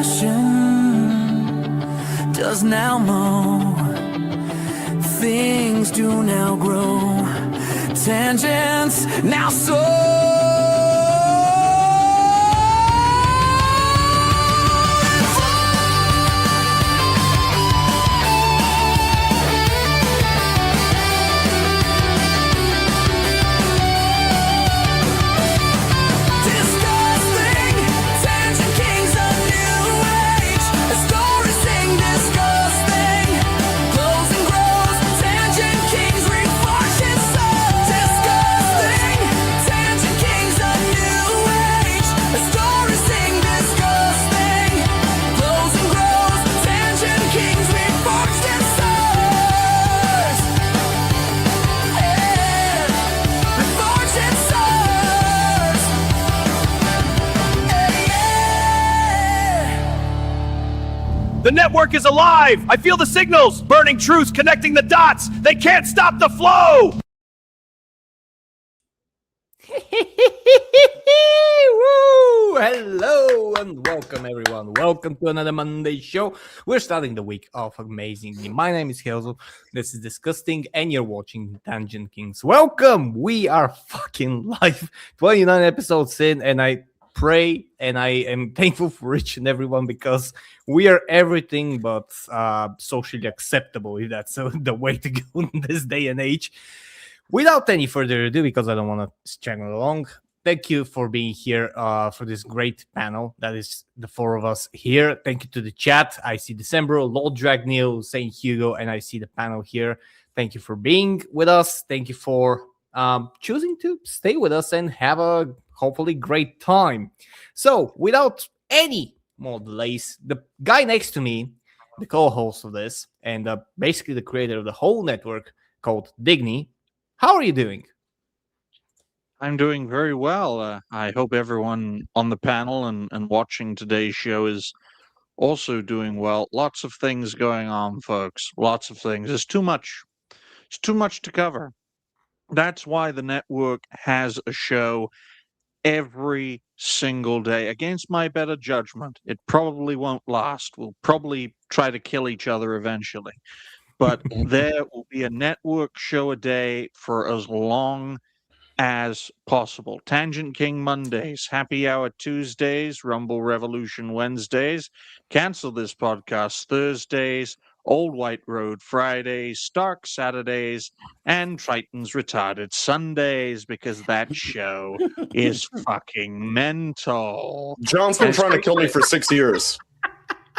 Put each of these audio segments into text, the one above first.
passion does now mow. Things do now grow. Tangents now soar. The network is alive! I feel the signals! Burning truths connecting the dots! They can't stop the flow! Woo! Hello and welcome everyone. Welcome to another Monday show. We're starting the week off amazingly. My name is Hazel. This is DiscussThing and you're watching Tangent Kings. Welcome! We are fucking live. 29 episodes in and I pray and I am thankful for each and everyone because we are everything but socially acceptable, if that's the way to go in this day and age. Without any further ado, because I don't want to straggle along, thank you for being here for this great panel. That is the four of us here. Thank you to the chat. I see December, Lord Dragneel, Saint Hugo, and I see the panel here. Thank you for being with us. Thank you for choosing to stay with us and have a hopefully great time. So without any more delays, the guy next to me, the co-host of this, and basically the creator of the whole network called Digny, how are you doing? I'm doing very well. I hope everyone on the panel and watching today's show is also doing well. Lots of things going on, folks. Lots of things. It's too much. It's too much to cover. That's why the network has a show every single day. Against my better judgment, it probably won't last. We'll probably try to kill each other eventually. But there will be a network show a day for as long as possible. Tangent King Mondays, Happy Hour Tuesdays, Rumble Revolution Wednesdays, Cancel This Podcast Thursdays, Old White Road Fridays, Stark Saturdays, and Triton's Retarded Sundays, because that show is fucking mental. John's been trying to kill me for 6 years.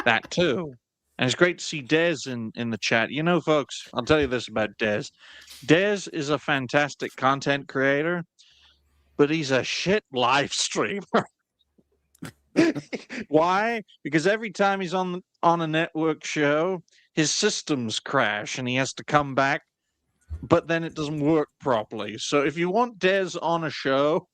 That too. And it's great to see Dez in the chat. You know, folks, I'll tell you this about Dez. Dez is a fantastic content creator, but he's a shit live streamer. Why? Because every time he's on a network show, his systems crash and he has to come back, but then it doesn't work properly. So if you want Dez on a show,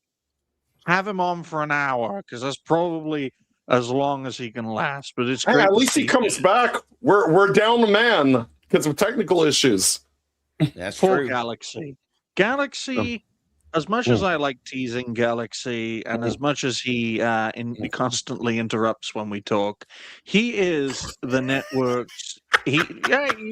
have him on for an hour, because that's probably as long as he can last. But it's great. At least he comes back. We're down the man because of technical issues. That's true. Galaxy. Galaxy, as much as I like teasing Galaxy, and as much as he constantly interrupts when we talk, he is the network's. You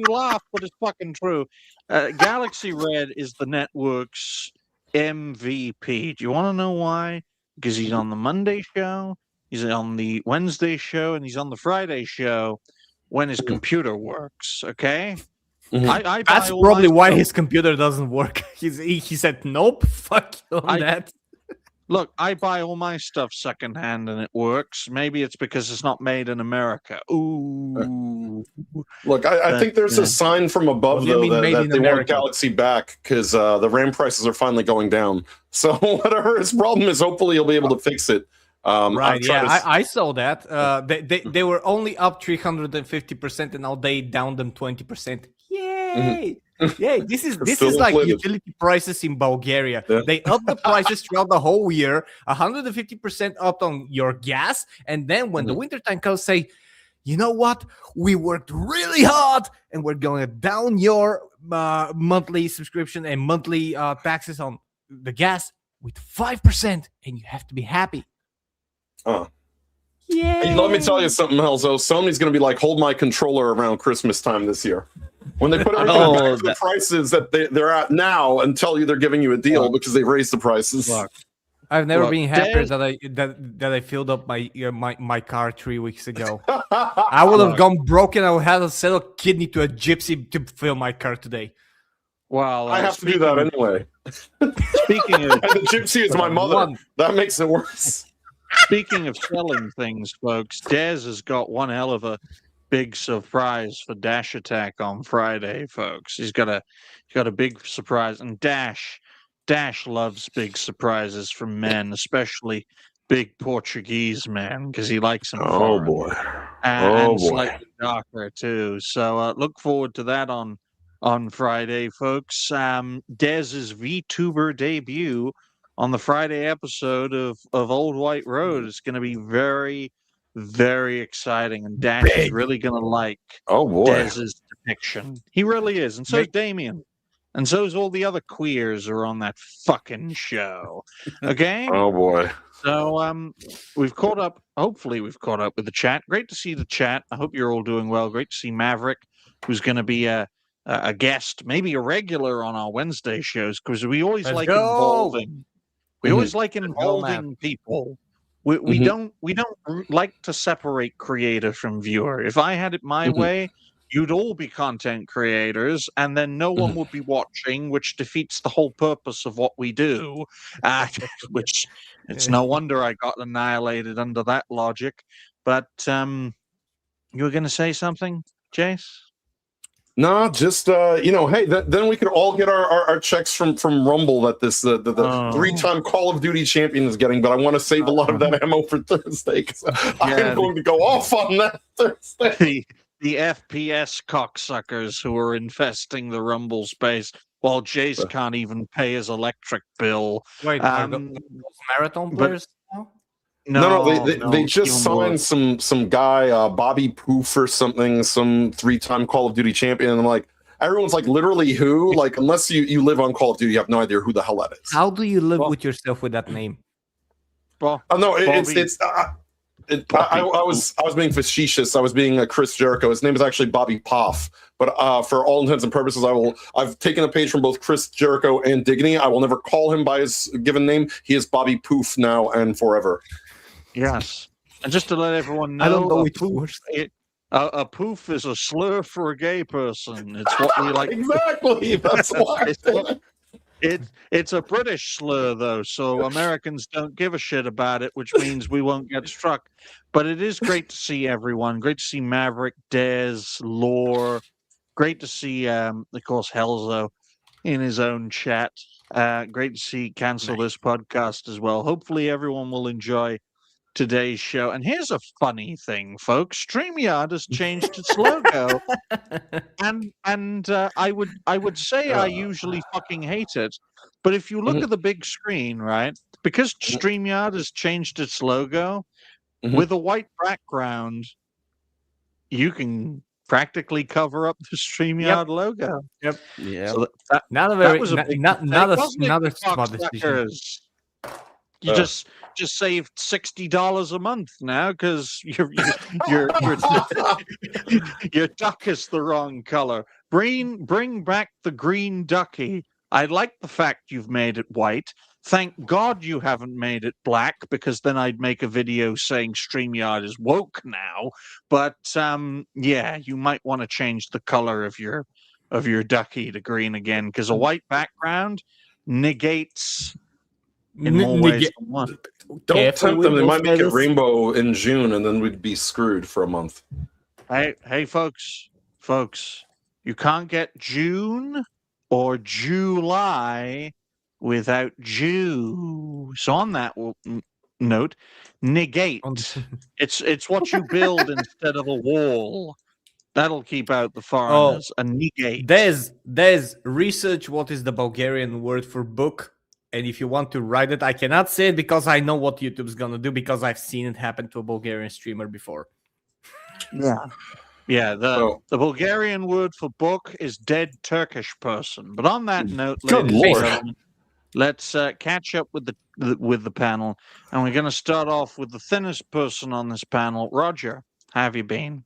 laugh, but it's fucking true. Galaxy Red is the network's MVP. Do you want to know why? Because he's on the Monday show, he's on the Wednesday show, and he's on the Friday show when his computer works. Okay. Mm-hmm. That's probably why his computer doesn't work. He said, nope, fuck you on that. Look, I buy all my stuff secondhand and it works. Maybe it's because it's not made in America. Ooh. Look, I think there's a sign from above, though, that they want Galaxy back because the RAM prices are finally going down. So whatever his problem is, hopefully he'll be able to fix it. Right, yeah, I saw that. They were only up 350%, and now they down them 20%. Yay! Yeah, this is like utility prices in Bulgaria. Yeah. They up the prices throughout the whole year, 150% up on your gas, and then when the wintertime comes, say, you know what? We worked really hard, and we're going to down your monthly subscription and monthly taxes on the gas with 5%, and you have to be happy. Oh. Yeah. Hey, let me tell you something, Helzo. Sony's going to be like, hold my controller around Christmas time this year. When they put everything back to the prices that they're at now and tell you they're giving you a deal because they've raised the prices. I've never been happier that I filled up my car 3 weeks ago. I would have gone broken. I would have to sell a kidney to a gypsy to fill my car today. Well, I have to do that anyway. Speaking of, and the gypsy is my mother. That makes it worse. Speaking of selling things, folks, Dez has got one hell of a big surprise for Dash Attack on Friday, folks. He's got a big surprise, and Dash loves big surprises from men, especially big Portuguese men, because he likes them. Oh boy! And slightly darker too. So look forward to that on Friday, folks. Dez's VTuber debut on the Friday episode of Old White Road is going to be very, very exciting, and Dash is really going to like Dez's depiction. He really is, and so is Damien. And so is all the other queers who are on that fucking show. Okay? Oh boy. So we've caught up. Hopefully we've caught up with the chat. Great to see the chat. I hope you're all doing well. Great to see Maverick, who's going to be a guest, maybe a regular on our Wednesday shows, because we always involving. We always like involving people. We don't like to separate creator from viewer. If I had it my way, you'd all be content creators, and then no one would be watching, which defeats the whole purpose of what we do. Which it's no wonder I got annihilated under that logic. But you were going to say something, Jace? No, just hey, then we could all get our checks from Rumble that this the 3-time Call of Duty champion is getting, but I want to save a lot of that ammo for Thursday because I'm going to go off on that Thursday. The FPS cocksuckers who are infesting the Rumble space while Jace can't even pay his electric bill. Wait, are those marathon players now? No, they just signed some guy, Bobby Poof or something, some 3-time Call of Duty champion. And I'm like, everyone's like, literally who? Like, unless you live on Call of Duty, you have no idea who the hell that is. How do you live with yourself with that name? Well, no, I was being facetious. I was being a Chris Jericho. His name is actually Bobby Poff. But for all intents and purposes, I've taken a page from both Chris Jericho and Dignity. I will never call him by his given name. He is Bobby Poof now and forever. Yes. And just to let everyone know, I don't know a poof is a slur for a gay person. It's what we like. Exactly. That's why. It's a British slur, though, so Americans don't give a shit about it, which means we won't get struck. But it is great to see everyone. Great to see Maverick, Dez, Lore. Great to see, of course, Helzo in his own chat. Great to see Cancel This Podcast as well. Hopefully everyone will enjoy today's show. And here's a funny thing, folks. StreamYard has changed its logo. and I would say I usually fucking hate it. But if you look at the big screen, right, because StreamYard has changed its logo, with a white background, you can practically cover up the StreamYard logo. Yep. Yeah. So not a smart decision. You just saved $60 a month now because your duck is the wrong color. Bring back the green ducky. I like the fact you've made it white. Thank God you haven't made it black, because then I'd make a video saying StreamYard is woke now. But yeah, you might want to change the color of your ducky to green again, because a white background negates in more ways than one. Don't tempt them. They might make it rainbow in June, and then we'd be screwed for a month. Hey, folks, you can't get June or July without Jew. So on that note, negate. It's what you build instead of a wall. That'll keep out the foreigners. A negate. There's research what is the Bulgarian word for book. And if you want to write it, I cannot say it because I know what YouTube's gonna do, because I've seen it happen to a Bulgarian streamer before. Yeah. The Bulgarian word for book is dead Turkish person. But on that note, ladies and gentlemen, let's catch up with the panel, and we're going to start off with the thinnest person on this panel. Roger, how have you been?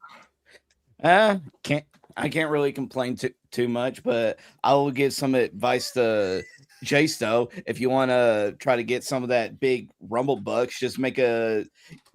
I can't really complain too much, but I will give some advice to Jace though. If you want to try to get some of that big Rumble bucks, just make a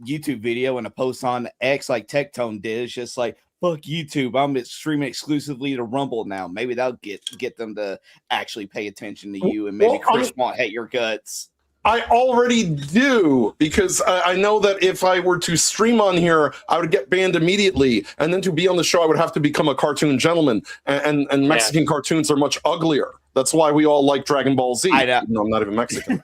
YouTube video and a post on X like Tectone did. It's just like, fuck YouTube, I'm streaming exclusively to Rumble now. Maybe that'll get them to actually pay attention to you, and maybe Chris won't hate your guts. I already do, because I know that if I were to stream on here, I would get banned immediately. And then to be on the show, I would have to become a cartoon gentleman. And Mexican cartoons are much uglier. That's why we all like Dragon Ball Z. I know. No, I'm not even Mexican.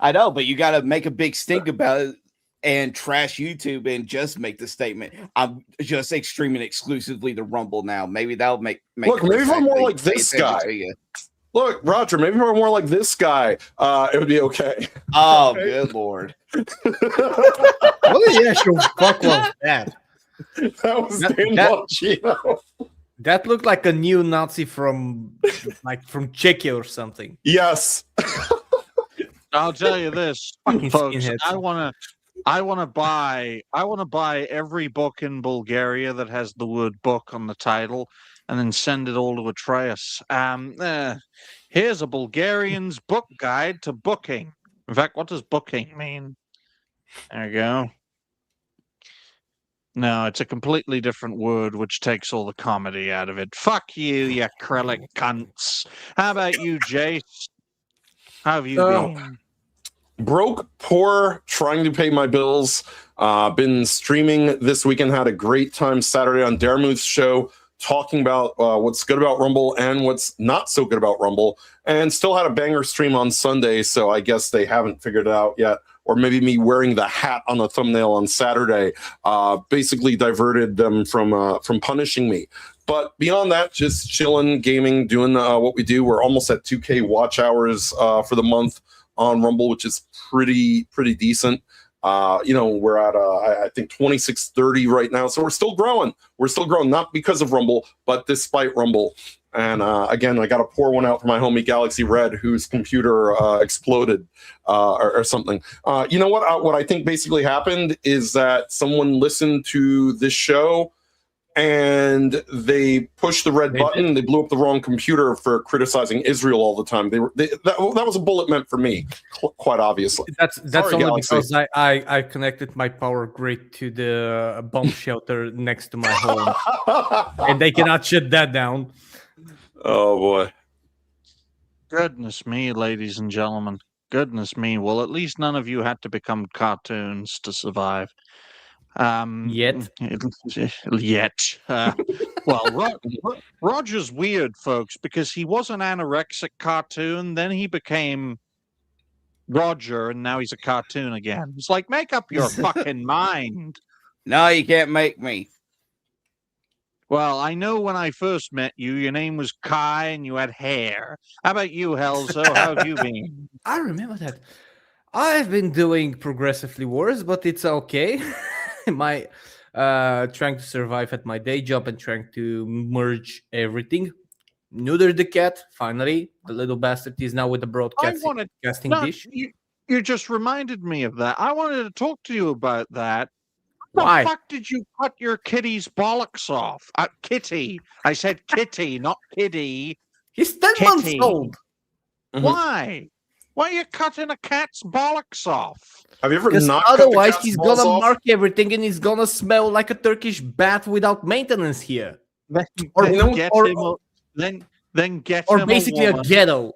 I know, but you got to make a big stink about it and trash YouTube and just make the statement, I'm just streaming exclusively to Rumble now. Maybe that'll make Look, maybe if I'm more like this guy. Look, Roger, maybe if I'm more like this guy, it would be okay. Oh, good Lord. What the actual fuck was that? That was Dan Bongino. That looked like a new Nazi from Czechia or something. Yes. I'll tell you this, Fucking folks. skinheads. I want to buy every book in Bulgaria that has the word book on the title, and then send it all to Atreus. Here's a Bulgarian's book guide to booking. In fact, what does booking mean? There you go. No, it's a completely different word, which takes all the comedy out of it. Fuck you, you acrylic cunts. How about you, Jace? How have you been? Broke, poor, trying to pay my bills. Been streaming this weekend, had a great time Saturday on Darmuth's show, talking about what's good about Rumble and what's not so good about Rumble, and still had a banger stream on Sunday, so I guess they haven't figured it out yet. Or maybe me wearing the hat on the thumbnail on Saturday basically diverted them from punishing me. But beyond that, just chilling, gaming, doing what we do. We're almost at 2K watch hours for the month on Rumble, which is pretty decent. We're at I think 2630 right now, so we're still growing. Not because of Rumble, but despite Rumble. And again, I got to pour one out for my homie Galaxy Red, whose computer exploded or something. You know what? What I think basically happened is that someone listened to this show and they pushed the red button. They blew up the wrong computer for criticizing Israel all the time. That was a bullet meant for me, quite obviously. That's Sorry, only Galaxy. because I connected my power grid to the bomb shelter next to my home, and they cannot shut that down. Oh boy. Goodness me, ladies and gentlemen. Goodness me. Well, at least none of you had to become cartoons to survive. Yet. Well, Roger's weird, folks, because he was an anorexic cartoon, then he became Roger, and now he's a cartoon again. It's like, make up your fucking mind. No, you can't make me. Well, I know when I first met you, your name was Kai and you had hair. How about you, Helzo? How have you been? I remember that. I've been doing progressively worse, but it's okay. My trying to survive at my day job and trying to merge everything. Neuter the cat, finally. The little bastard is now with the broadcasting dish. You just reminded me of that. I wanted to talk to you about that. Why? The fuck did you cut your kitty's bollocks off? Kitty. I said kitty, not kiddie. He's 10 months old. Mhm. Why? Why are you cutting a cat's bollocks off? Have you ever Because not cut the otherwise cat's he's balls gonna off? mark everything and he's gonna smell like a Turkish bath without maintenance here. Then Or- get Or him basically a a woman. ghetto.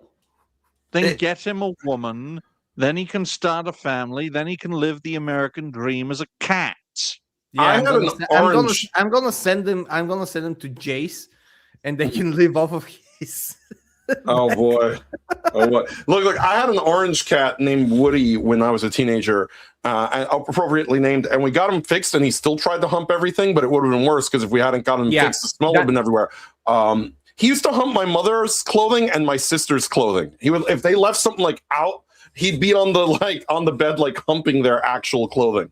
Then get him a woman. Then he can start a family. Then he can live the American dream as a cat. Yeah, I I'm had gonna, an se- I'm gonna orange- I'm gonna send him to Jace, and they can live off of his. Oh boy. Oh boy. Look, I had an orange cat named Woody when I was a teenager, and appropriately named, and we got him fixed and he still tried to hump everything, but it would have been worse because if we hadn't gotten him fixed, the smell would have been everywhere. He used to hump my mother's clothing and my sister's clothing. He would, if they left something like out, he'd be on the bed like humping their actual clothing.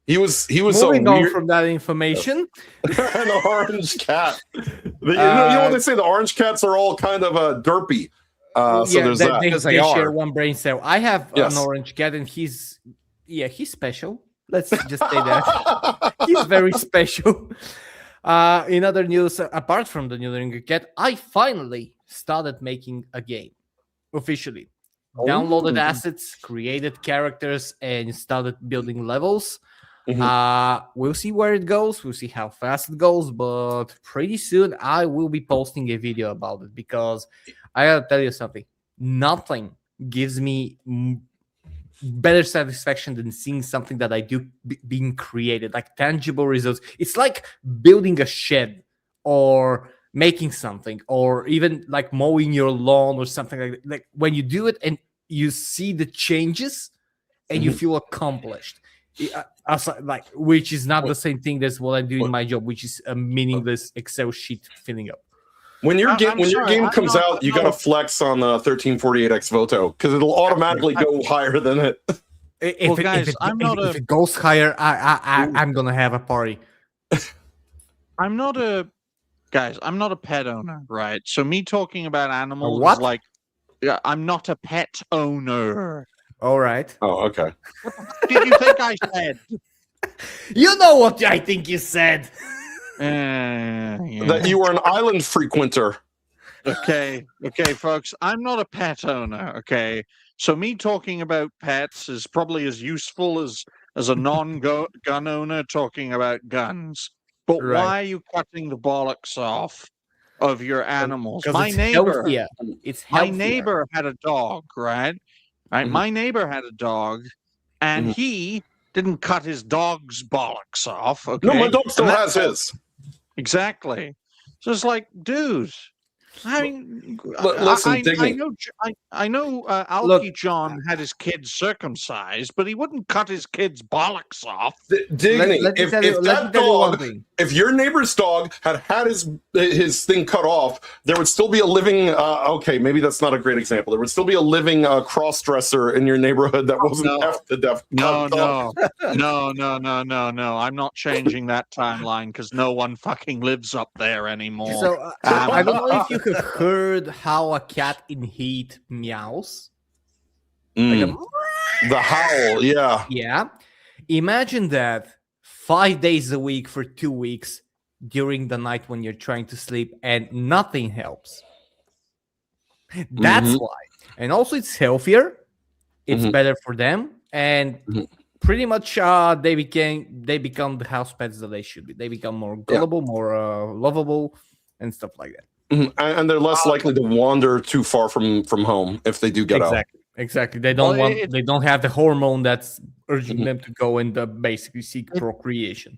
He was Moving so on weird. from that information. An orange cat. You know what they say? The orange cats are all kind of derpy. So there's that. They Because they share are. one brain cell. I have Yes. an orange cat, and he's special. Let's just say that he's very special. In other news, apart from the new Ringer cat, I finally started making a game officially. Downloaded assets, created characters, and started building levels. We'll see where it goes. We'll see how fast it goes, but pretty soon I will be posting a video about it because I gotta tell you something. Nothing gives me better satisfaction than seeing something that I do being created, like tangible results. It's like building a shed or making something, or even like mowing your lawn or something like that. Like when you do it and you see the changes and you feel accomplished. Like, which is not the same thing as what I do in my job, which is a meaningless Excel sheet filling up. When your game I'm comes not- out, you gotta flex on 1348X Voto because it'll automatically go higher than it. If it goes higher, I'm gonna have a party. I'm not a pet owner, right? So me talking about animals what? is like, yeah, I'm not a pet owner. All right. Oh, okay. Did you think I said? You know what I think you said. Yeah. That you were an island frequenter. Okay, folks. I'm not a pet owner. Okay, so me talking about pets is probably as useful as a non-gun owner talking about guns. But Right. why are you cutting the bollocks off of your animals? 'Cause My it's neighbor, healthier. It's my healthier. neighbor had a dog, right? Right. Mhm. My neighbor had a dog, and Mhm. he didn't cut his dog's bollocks off. Okay. No, my dog still And has his. Exactly. So it's like, dude. I mean, Listen, I Digny. know Alki Look, John had his kids circumcised, but he wouldn't cut his kids' bollocks off. Digny, Let me if tell you that one dog, thing. if your neighbor's dog had his thing cut off, there would still be a living. Okay, maybe that's not a great example. There would still be a living cross-dresser in your neighborhood that wasn't No. F to death. No, cut off. no. I'm not changing that timeline because no one fucking lives up there anymore. So I don't know if you have heard how a cat in heat meows. Like Mm, the howl, yeah. yeah. Imagine that 5 days a week for 2 weeks during the night when you're trying to sleep and nothing helps. That's Mhm. why. And also it's healthier. It's Mhm. better for them. And Mhm. pretty much they become the house pets that they should be. They become more gullible, more lovable, and stuff like that. Mhm. And they're less likely to wander too far from home if they do get out. Exactly. They don't Well, want. They don't have the hormone that's urging Mhm. them to go and basically seek procreation.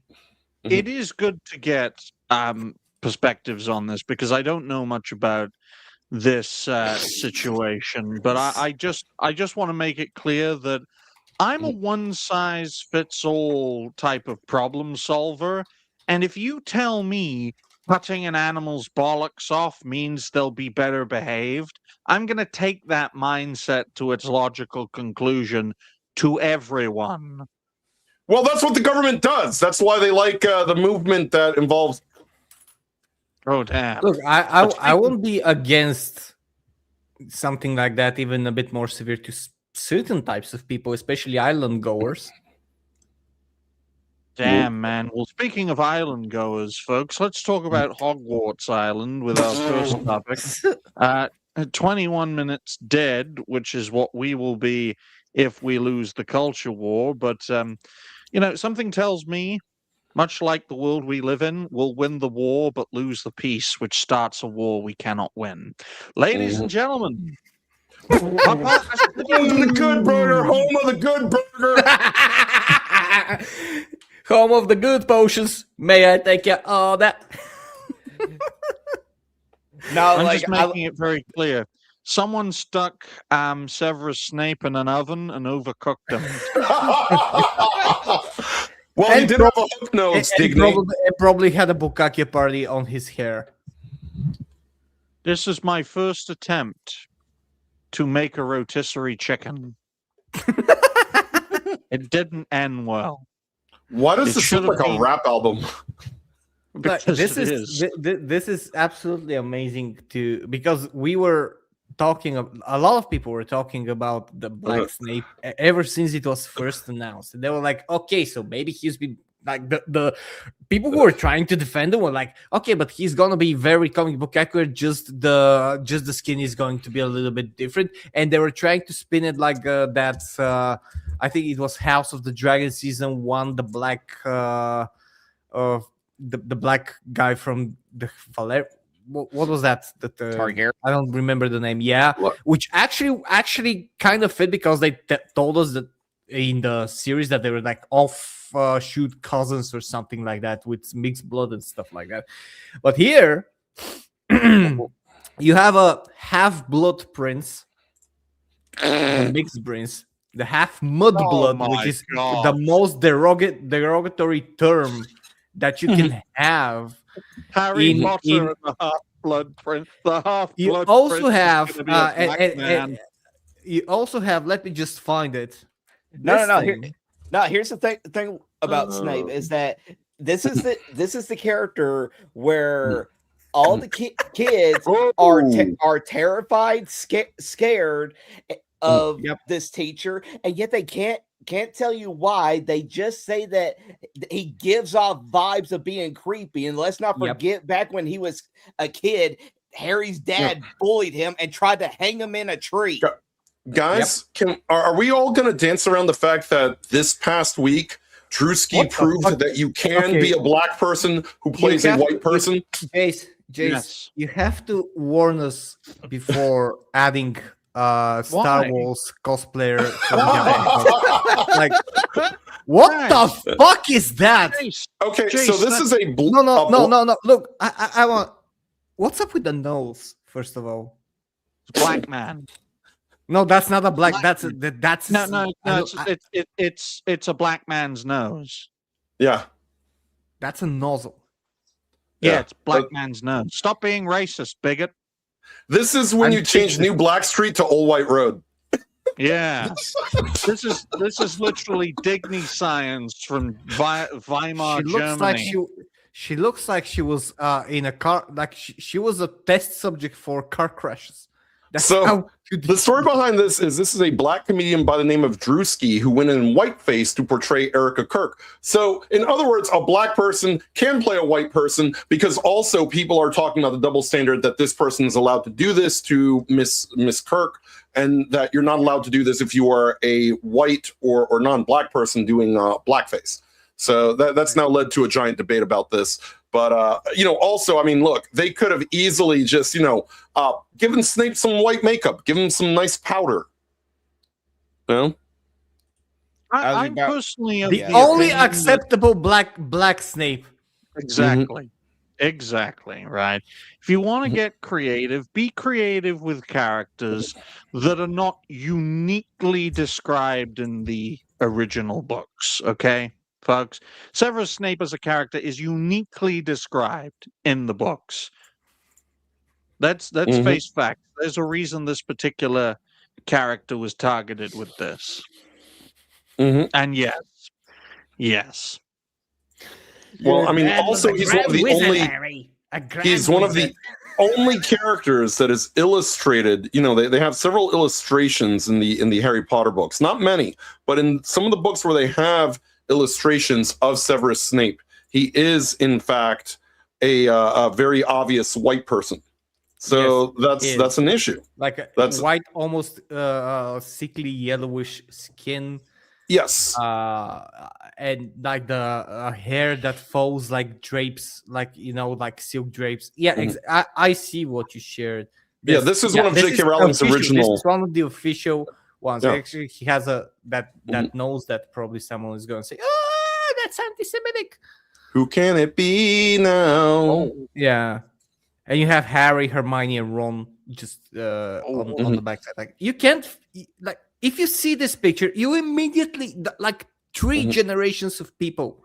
It is good to get perspectives on this because I don't know much about this situation, but I just want to make it clear that I'm a one size fits all type of problem solver, and if you tell me cutting an animal's bollocks off means they'll be better behaved, I'm going to take that mindset to its logical conclusion to everyone. Well, that's what the government does. That's why they like the movement that involves. Oh damn! Look, I won't be against something like that, even a bit more severe to certain types of people, especially island goers. Damn, man. Well, speaking of island goers, folks, let's talk about Hogwarts Island with our first topic. 21 minutes dead, which is what we will be if we lose the culture war. But, something tells me, much like the world we live in, we'll win the war but lose the peace, which starts a war we cannot win. Ladies and gentlemen, Home to the good burger, home of the good burger. Home of the good potions. May I take you all that? No, I'm like just making it very clear. Someone stuck Severus Snape in an oven and overcooked him. Well, he And did have a hook nose, And Digny. probably had a bukkake party on his hair. This is my first attempt to make a rotisserie chicken. It didn't end well. Why does It this should look like have a been- rap album? Look, Because this it is this is absolutely amazing because we were a lot of people were talking about the Black Snape ever since it was first announced. They were like, okay, so maybe he's been like the people who were trying to defend him were like, okay, but he's gonna be very comic book accurate. Just the skin is going to be a little bit different, and they were trying to spin it like that's. I think it was House of the Dragon season 1, the black the black guy from the what was that? Targaryen. I don't remember the name. Yeah, What? which actually kind of fit because they told us that in the series that they were like offshoot cousins or something like that with mixed blood and stuff like that. But here, you have a half-blood prince, the mixed prince, the half mud blood, my which is God. the most derogatory term that you can have. Harry In- Potter in- and the Half-Blood Prince. The Half-Blood You also Prince is have, gonna be a black man. you also have. Let me just find it. No, This no, no. thing- Here's the thing about Snape is that this is the character where all the kids are terrified, scared of Yep. this teacher, and yet they can't tell you why. They just say that he gives off vibes of being creepy. And let's not Yep. forget, back when he was a kid, Harry's dad bullied him and tried to hang him in a tree. Guys, are we all going to dance around the fact that this past week, Drewski What the proved fuck? that you can Okay. be a black person who plays a have white to- person? Jace, Yes. you have to warn us before adding Star Why? Wars cosplayer. from Japan. Like, what the fuck is that? Jace, Okay, Jace, so this is a No. Look, I want. What's up with the nose? First of all, black man. no, that's not a black. That's No, I- it's a black man's nose. Yeah. that's a nozzle. Yeah, Yeah, it's black man's nose. Stop being racist, bigot. This is when I'm you change New Black Street to Old White Road. Yeah, this is literally Digny science from Weimar, She looks like Germany. she looks like she was in a car. Like she was a test subject for car crashes. That's So, how The story behind this is a black comedian by the name of Drewski who went in whiteface to portray Erica Kirk. So, in other words, a black person can play a white person because also people are talking about the double standard that this person is allowed to do this to Miss Kirk, and that you're not allowed to do this if you are a white or non-black person doing blackface. So that's now led to a giant debate about this. But, also, I mean, look, they could have easily just, given Snape some white makeup, give him some nice powder. No? I'm personally of the the only opinion that- acceptable black Snape. Exactly. Exactly, right. If you want to get creative, be creative with characters that are not uniquely described in the original books, okay, folks? Severus Snape as a character is uniquely described in the books. Let's face facts. There's a reason this particular character was targeted with this. And yes. Well, I mean, also he's one of the only characters that is illustrated. They have several illustrations in the Harry Potter books. Not many, but in some of the books where they have illustrations of Severus Snape, he is in fact a very obvious white person. So that's an issue. Like a That's- white, almost sickly yellowish skin. Yes. And like the hair that falls like drapes, like like silk drapes. Yeah, I see what you shared. Yeah, this is one of J.K. Rowling's original. This is one of the official ones. Yeah. Actually, he has that nose that probably someone is going to say, "Oh, that's anti-Semitic." Who can it be now? Yeah, and you have Harry, Hermione, and Ron just on the backside. Like you can't like if you see this picture, you immediately like three generations of people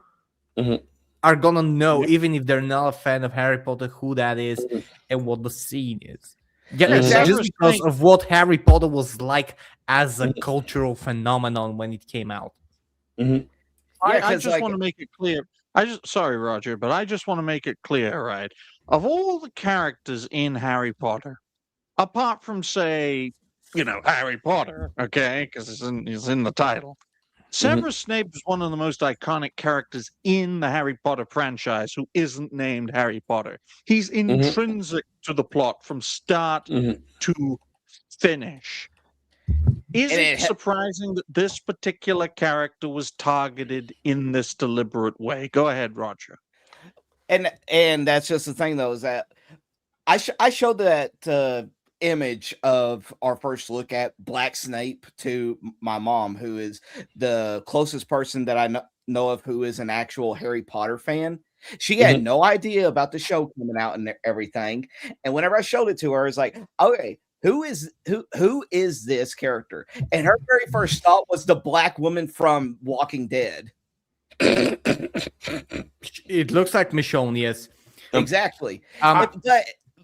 are gonna know, even if they're not a fan of Harry Potter, who that is and what the scene is. Yeah, it's just because of what Harry Potter was like as a cultural phenomenon when it came out. I 'cause, just want to make it clear. Sorry, Roger, but I just want to make it clear, right? Of all the characters in Harry Potter, apart from say, Harry Potter, okay, because it's in the title. Severus Snape is one of the most iconic characters in the Harry Potter franchise who isn't named Harry Potter. He's intrinsic to the plot from start to finish. Is it surprising that this particular character was targeted in this deliberate way? Go ahead, Roger. And that's just the thing, though, is that I showed that image of our first look at Black Snape to my mom, who is the closest person that I know of who is an actual Harry Potter fan. She had no idea about the show coming out and everything. And whenever I showed it to her, it's like, okay, who is this character? And her very first thought was the black woman from Walking Dead. It looks like Michonne, yes. Exactly.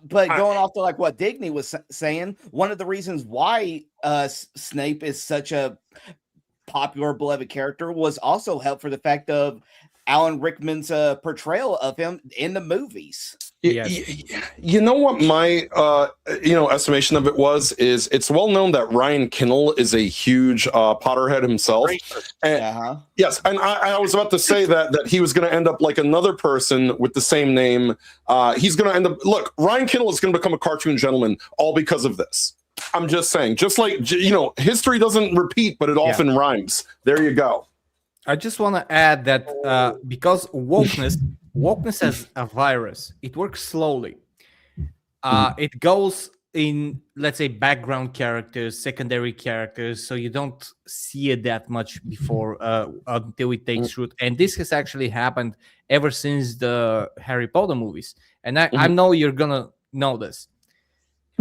But going off to like what Digny was saying, one of the reasons why Snape is such a popular, beloved character was also helped for the fact of Alan Rickman's portrayal of him in the movies. Yes. You know what my estimation of it is it's well known that Ryan Kinnell is a huge Potterhead himself. And, yes, and I was about to say that he was going to end up like another person with the same name. He's going to end up. Look, Ryan Kinnell is going to become a cartoon gentleman all because of this. I'm just saying, just like history doesn't repeat, but it often rhymes. There you go. I just want to add that because wokeness as a virus, it works slowly. It goes in, let's say, background characters, secondary characters, so you don't see it that much before until it takes root. And this has actually happened ever since the Harry Potter movies. And I know you're gonna know this.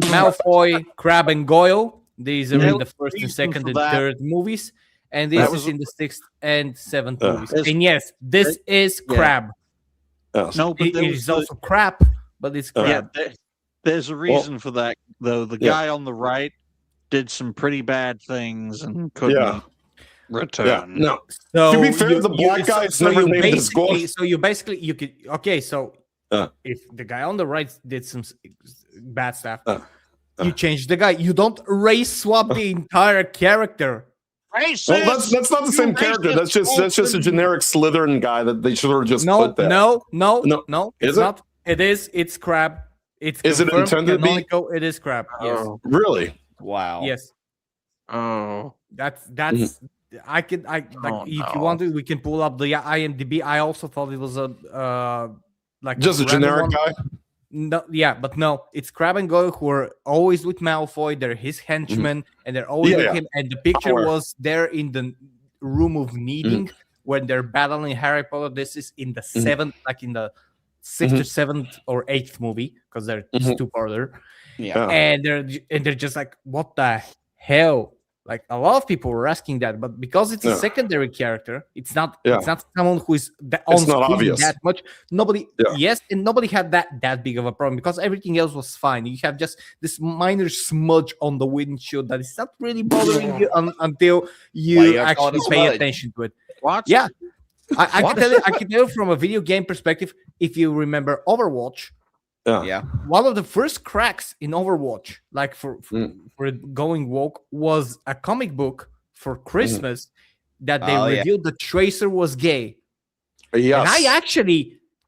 Malfoy, Crabbe, and Goyle. These are in the first and second and third movies. And this is in the 6th and 7th movies. And yes, this is Crabbe. No, but it is also crap, but it's crap. Yeah, there's a reason for that, though. The guy on the right did some pretty bad things and couldn't return. Yeah, no. So to be fair, the black guy is never named as Goyle. So you could okay. So if the guy on the right did some bad stuff, you change the guy. You don't race swap the entire character. Well, that's not the same character. That's just a generic Slytherin guy that they should have just put there. No. Is it's not. It is. It's Crabbe. Is it intended to be? It is Crabbe. Yes. Really? Wow. Yes. Oh. That's. If you want to, we can pull up the IMDb. I also thought it was just a generic guy. No, but no, it's Crabbe and Goyle who are always with Malfoy. They're his henchmen, and they're always with him. And the picture was there in the room of meeting when they're battling Harry Potter. This is in the 7th, like in the 6th or 7th or 8th movie, because they're two further. Yeah, and they're just like, what the hell? Like a lot of people were asking that, but because it's a secondary character, it's not someone who is on screen that much. Nobody, and nobody had that big of a problem because everything else was fine. You have just this minor smudge on the windshield that is not really bothering you until you actually pay attention to it. What? Yeah, I can tell you. I can tell you from a video game perspective. If you remember Overwatch. One of the first cracks in Overwatch, like for going woke, was a comic book for Christmas that they revealed the Tracer was gay. Yes. And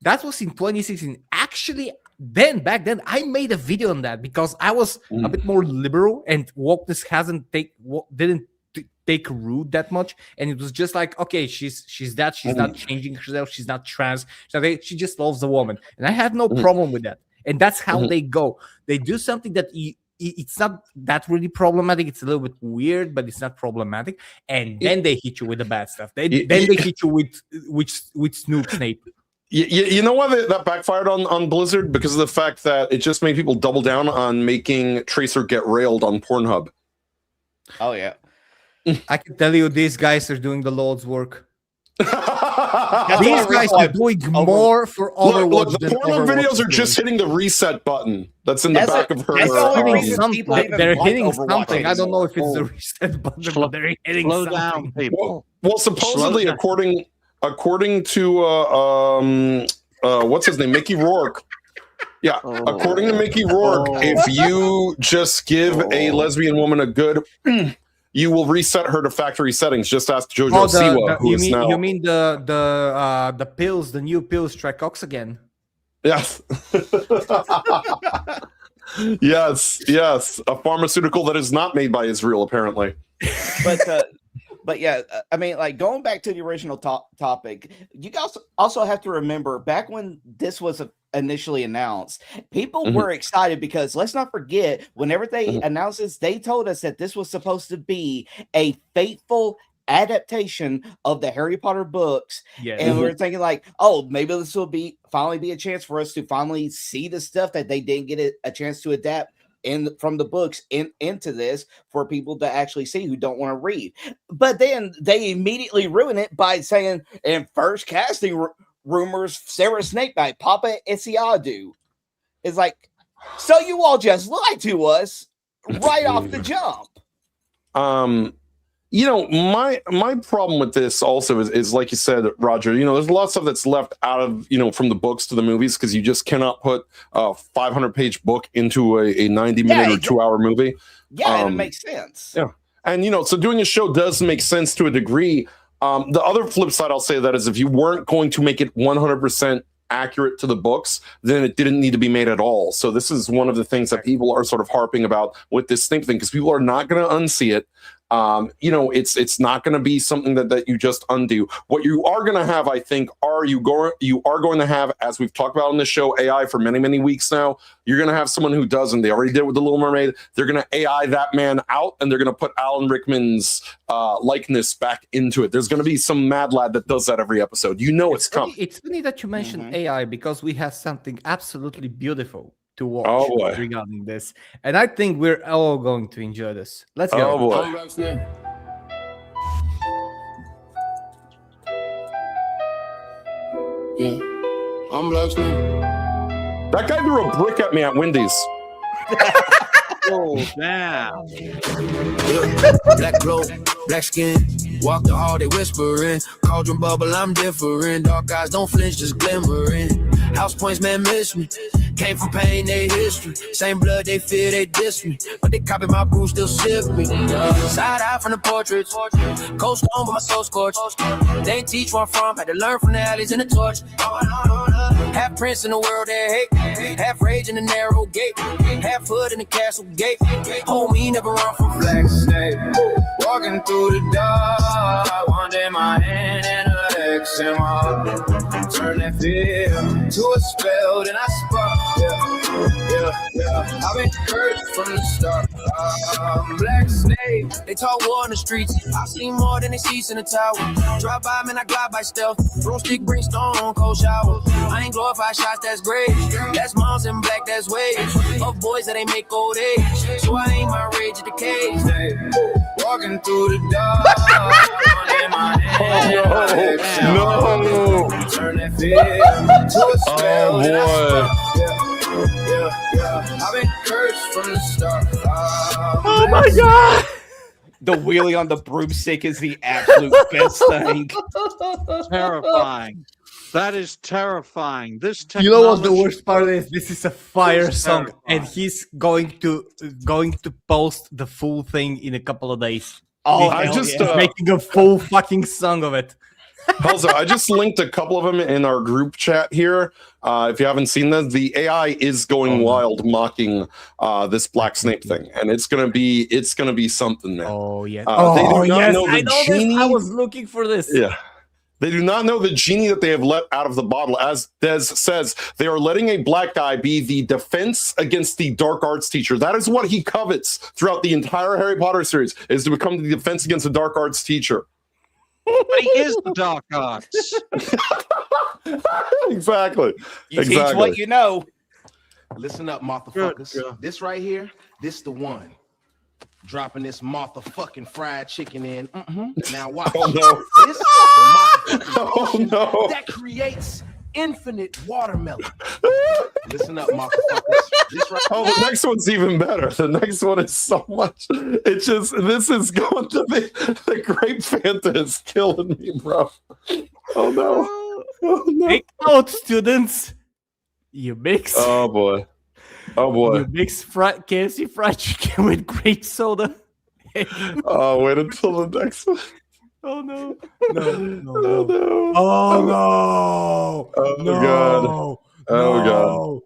that was in 2016. Actually, back then, I made a video on that because I was a bit more liberal and wokeness didn't take root that much. And it was just like, okay, she's not changing herself. She's not trans. She just loves a woman. And I have no problem with that. And that's how they go. They do something that it's not that really problematic. It's a little bit weird, but it's not problematic. And then they hit you with the bad stuff. They hit you with Snoop Snape. You know why that backfired on Blizzard? Because of the fact that it just made people double down on making Tracer get railed on Pornhub. Oh, yeah. I can tell you these guys are doing the Lord's work. These guys are doing more for Overwatch. Look, the Pornhub videos are just hitting the reset button that's in the back of her. They're hitting something. I don't know if it's the reset button, but they're hitting something. Down, people. Well, supposedly, according to what's his name, Mickey Rourke. Yeah, according to Mickey Rourke, if you just give a lesbian woman a good, you will reset her to factory settings. Just ask JoJo Siwa, who is now. You mean the pills, the new pills, Tricoxagen? Yes. yes. A pharmaceutical that is not made by Israel, apparently. But yeah, I mean, like going back to the original topic, you guys also have to remember back when this was initially announced, people were excited because let's not forget, whenever they announced this, they told us that this was supposed to be a faithful adaptation of the Harry Potter books. Yeah. And we were thinking like, oh, maybe this will finally be a chance for us to finally see the stuff that they didn't get a chance to adapt from the books into this for people to actually see who don't want to read. But then they immediately ruin it by saying in first casting rumors, Severus Snape by Papa Isiadu. It's like, so you all just lied to us right off the jump. You know, my problem with this also is like you said, Roger, you know, there's a lot of stuff that's left out of, you know, from the books to the movies because you just cannot put a 500-page book into a 90-minute or 2-hour movie. Yeah, and it makes sense. Yeah. And, you know, so doing a show does make sense to a degree. The other flip side I'll say that is if you weren't going to make it 100% accurate to the books, then it didn't need to be made at all. So this is one of the things that people are sort of harping about with this Snape thing because people are not going to unsee it. You know, it's not going to be something that you just undo. What you are going to have, I think, you are going to have, as we've talked about on this show, AI for many weeks now. You're going to have someone who does, and they already did with the Little Mermaid. They're going to AI that man out, and they're going to put Alan Rickman's likeness back into it. There's going to be some mad lad that does that every episode. You know it's coming. It's funny that you mentioned AI because we have something absolutely beautiful to watch regarding this, and I think we're all going to enjoy this. Let's go. Oh boy. I'm Black Snake. That guy threw a brick at me at Wendy's. Oh, damn. Black clothes, black skin. Walk the hall, they whispering. Cauldron bubble, I'm different. Dark eyes don't flinch, just glimmering. House points, man, miss me. Came from pain, they history. Same blood, they fear, they diss me. But they copy my brew, still sip me. Side eye from the portraits. Cold stone, but my soul scorched. They ain't teach where I'm from. Had to learn from the alleys and the torch. Half prince in the world that hate. Half rage in the narrow gate. Half hood in the castle gate. Homie, never run from Black Snake. Walking through the dark. One day my hand and an X in my heart. Turn that fear to a spell, then I spark. Yeah. I've been cursed from the start. Black Snake, they talk war in the streets. I see more than they see in the tower. Drive by, man, I glide by stealth. Broomstick, bring stone, cold shower. I ain't glorified shots, that's great. That's moms and black, that's wage. Of boys that ain't make old age. So I ain't my rage at the cage. Walking through the dark. No. Turn that fear to a spell. Yeah. I've been cursed from the start. Oh my god! The wheelie on the broomstick is the absolute best thing. Terrifying. That is terrifying. This technology. You know what the worst part is? This is a fire song, and he's going to post the full thing in a couple of days. Oh, he's making a full fucking song of it. Also, I just linked a couple of them in our group chat here. If you haven't seen them, the AI is going wild mocking this Black Snape thing, and it's gonna be something, man. Oh yeah. They do not know the I know genie. this. I was looking for this. Yeah. They do not know the genie that they have let out of the bottle. As Des says, they are letting a black guy be the defense against the dark arts teacher. That is what he covets throughout the entire Harry Potter series, is to become the defense against the dark arts teacher. But he is the dark arts. Exactly. You teach what you know. Listen up, motherfuckers. This right here, this the one. Dropping this motherfucking fried chicken in. Now watch. Oh no. This is the motherfucking Oh no. that creates infinite watermelon. Listen up, motherfuckers. This right. Oh, the next one's even better. The next one is so much. It's just, this is going to be, the grape Fanta is killing me, bro. Oh no. Oh no. Take out, students. You mix Oh boy. Oh boy. you mix KFC fried chicken with grape soda. Oh, wait until the next one. Oh no. No, no, Oh no. no. Oh no. Oh, No. God. Oh, God. No.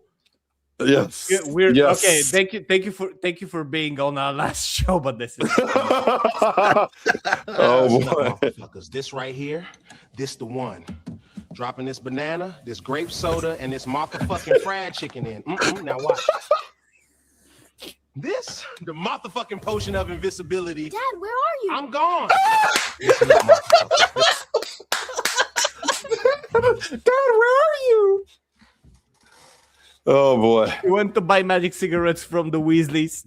Yes. Weird. Yes. Okay, thank you for being on our last show, but this is Oh Listen up, boy. motherfuckers. This right here, this the one. Dropping this banana, this grape soda, and this motherfucking fried chicken in. Now watch. This, the motherfucking potion of invisibility. Dad, where are you? I'm gone. Listen up, motherfuckers. Dad, where are you? Oh boy. You went to buy magic cigarettes from the Weasleys.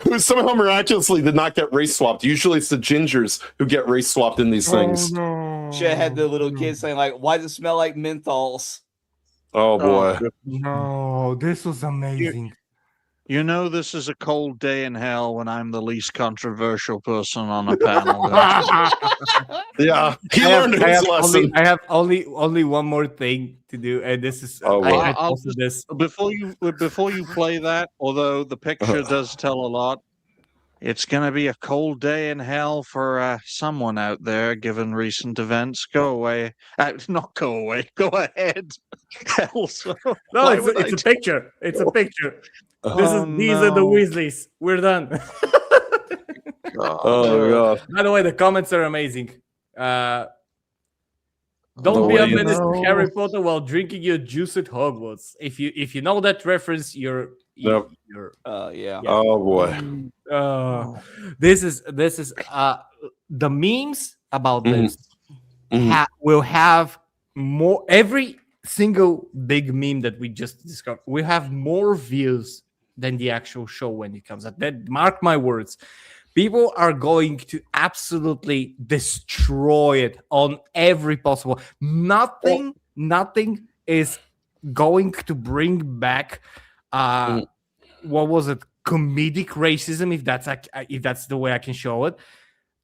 Who somehow miraculously did not get race swapped. Usually it's the gingers who get race swapped in these things. Should have had the little kid saying like, "Why does it smell like menthols?" Oh boy. No, this was amazing. You know, this is a cold day in hell when I'm the least controversial person on a panel. Yeah. He learned his lesson. I have only one more thing to do, and this is Oh, I wow. posted this. Before you play that, although the picture does tell a lot, it's going to be a cold day in hell for someone out there, given recent events. Go away. Not go away. Go ahead. Also, No, why would it's I a picture. It's a picture. Oh, These are the no. Weasleys. We're done. Oh god. By the way, the comments are amazing. Don't The be a way- menace to Harry Potter while drinking your juice at Hogwarts. If you know that reference, you're Nope. Yeah. Oh boy. this is the memes about Mhm. this Mhm. will have more. Every single big meme that we just discovered will have more views than the actual show when it comes out. That, mark my words, people are going to absolutely destroy it on every possible. Nothing is going to bring back what was it, comedic racism, if that's the way I can show it.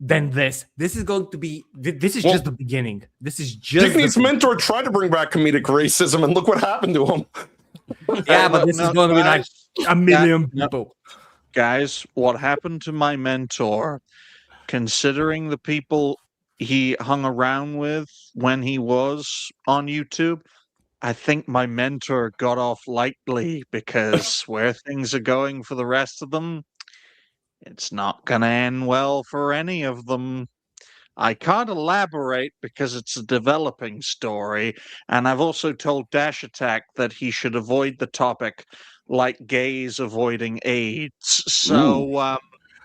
Then this is going to be this is just the beginning. This is just Tiffany's mentor tried to bring back comedic racism, and look what happened to him. yeah, but this is going to be like a million people. Guys, what happened to my mentor, considering the people he hung around with when he was on YouTube, I think my mentor got off lightly, because where things are going for the rest of them, it's not going to end well for any of them. I can't elaborate because it's a developing story, and I've also told Dash Attack that he should avoid the topic like gays avoiding AIDS. So,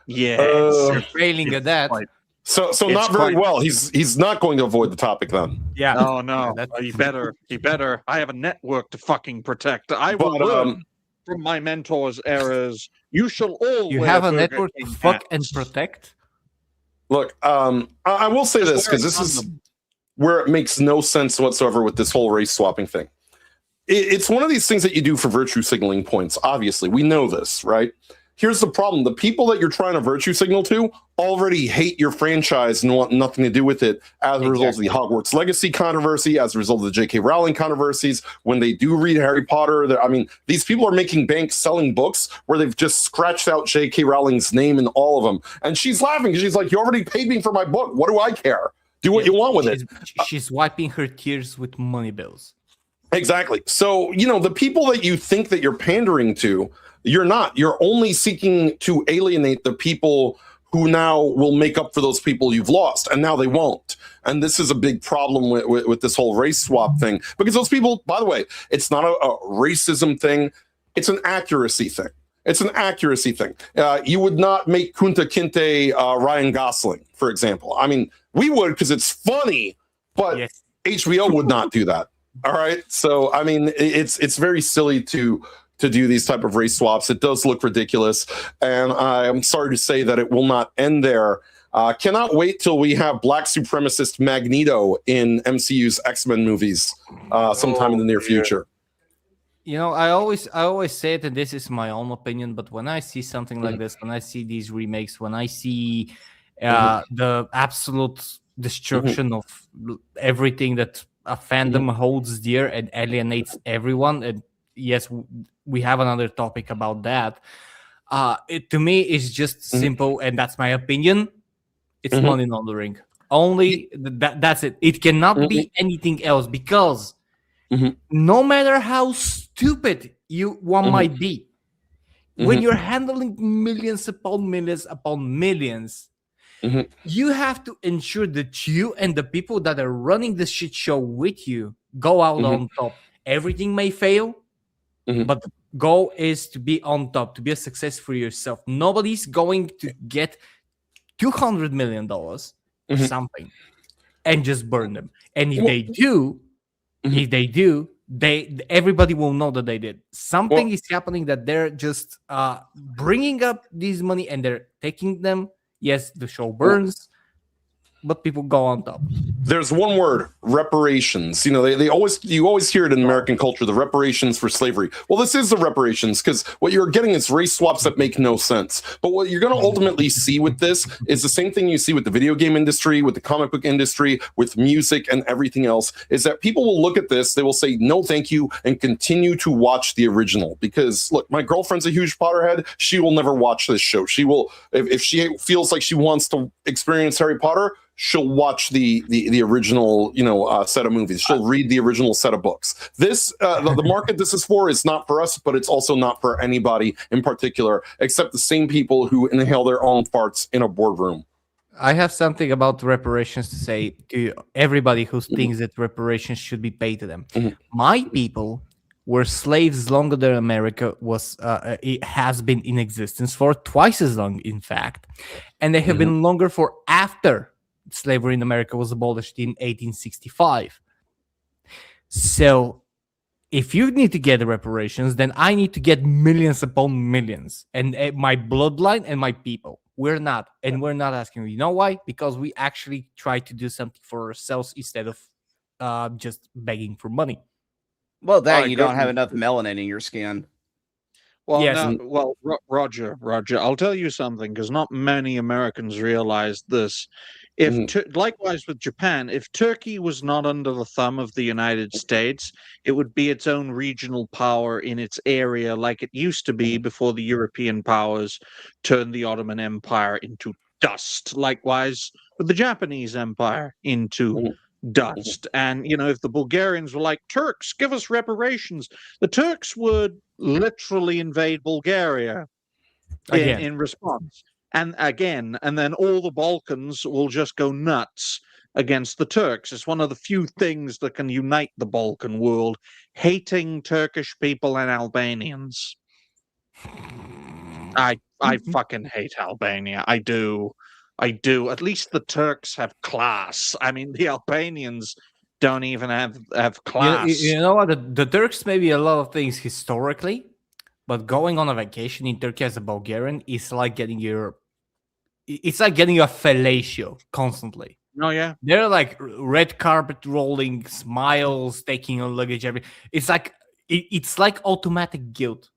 yeah, it's Failing at that. quite- So It's not very quite- well. He's not going to avoid the topic then. Yeah. Oh no, that's- he better. I have a network to fucking protect. I will But, learn from my mentor's errors. You shall all You wear have a Burger network to King fuck and hats. protect. Look, I will say this, because this is where it makes no sense whatsoever with this whole race swapping thing. It's one of these things that you do for virtue signaling points. Obviously, we know this, right? Here's the problem. The people that you're trying to virtue signal to already hate your franchise and want nothing to do with it as a result of the Hogwarts Legacy controversy, as a result of the J.K. Rowling controversies. When they do read Harry Potter, I mean, these people are making bank selling books where they've just scratched out J.K. Rowling's name in all of them. And she's laughing because she's like, you already paid me for my book. What do I care? Do what you want with it. She's wiping her tears with money bills. Exactly. So, the people that you think that you're pandering to, you're not. You're only seeking to alienate the people who now will make up for those people you've lost, and now they won't. And this is a big problem with this whole race swap thing, because those people, by the way, it's not a racism thing. It's an accuracy thing. It's an accuracy thing. You would not make Kunta Kinte Ryan Gosling, for example. I mean, we would because it's funny, but Yes. HBO would not do that. All right. So, I mean, it's very silly to do these type of race swaps. It does look ridiculous. And I'm sorry to say that it will not end there. Cannot wait till we have black supremacist Magneto in MCU's X-Men movies sometime in the near future. I always say it, and this is my own opinion, but when I see something like this, when I see these remakes, when I see the absolute destruction of everything that a fandom holds dear and alienates everyone. And yes, we have another topic about that. To me, it's just simple, and that's my opinion. It's money laundering. Only that's it. It cannot be anything else, because no matter how stupid one might be, when you're handling millions upon millions, you have to ensure that you and the people that are running the shit show with you go out on top. Everything may fail, but the goal is to be on top, to be a success for yourself. Nobody's going to get $200 million or something and just burn them. And if they do, everybody will know that they did. Something is happening, that they're just bringing up this money and they're taking them. Yes, the show burns, but people go on top. There's one word: reparations. You know, you always hear it in American culture, the reparations for slavery. Well, this is the reparations, because what you're getting is race swaps that make no sense. But what you're going to ultimately see with this is the same thing you see with the video game industry, with the comic book industry, with music and everything else, is that people will look at this, they will say, no, thank you, and continue to watch the original. Because look, my girlfriend's a huge Potterhead. She will never watch this show. She will, if she feels like she wants to experience Harry Potter, she'll watch the original, set of movies. She'll read the original set of books. This, the market this is for is not for us, but it's also not for anybody in particular, except the same people who inhale their own farts in a boardroom. I have something about reparations to say to everybody who thinks that reparations should be paid to them. My people were slaves longer than America it has been in existence, for twice as long, in fact. And they have been longer for after slavery in America was abolished in 1865. So if you need to get reparations, then I need to get millions upon millions. And my bloodline and my people, we're not. And we're not asking. You know why? Because we actually try to do something for ourselves instead of just begging for money. Well, you don't have enough melanin in your skin. Well, Yes. Roger, I'll tell you something, because not many Americans realize this. Likewise with Japan, if Turkey was not under the thumb of the United States, it would be its own regional power in its area, like it used to be before the European powers turned the Ottoman Empire into dust. Likewise with the Japanese Empire into dust. And, if the Bulgarians were like, Turks, give us reparations, the Turks would literally invade Bulgaria in response. And then all the Balkans will just go nuts against the Turks. It's one of the few things that can unite the Balkan world, hating Turkish people and Albanians. I fucking hate Albania. I do. At least the Turks have class. I mean, the Albanians don't even have class. You know what? The Turks may be a lot of things historically, but going on a vacation in Turkey as a Bulgarian is like getting it's like getting a fellatio constantly. Oh yeah, they're like red carpet rolling, smiles, taking on luggage. It's like automatic guilt,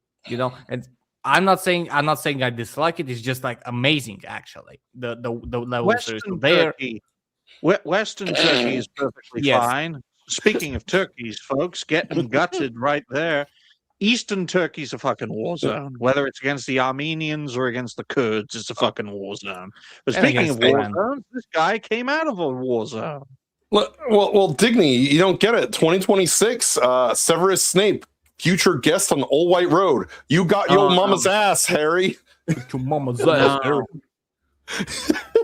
And I'm not saying I dislike it. It's just like amazing, actually. The level of there. Western Turkey is perfectly fine. Speaking of turkeys, folks, getting gutted right there. Eastern Turkey's a fucking war zone. Whether it's against the Armenians or against the Kurds, it's a fucking war zone. But speaking of war zones, this guy came out of a war zone. Well, Digny, you don't get it. 2026, Severus Snape, future guest on Old White Road. You got your mama's ass, Harry. Your mama's ass, Harry.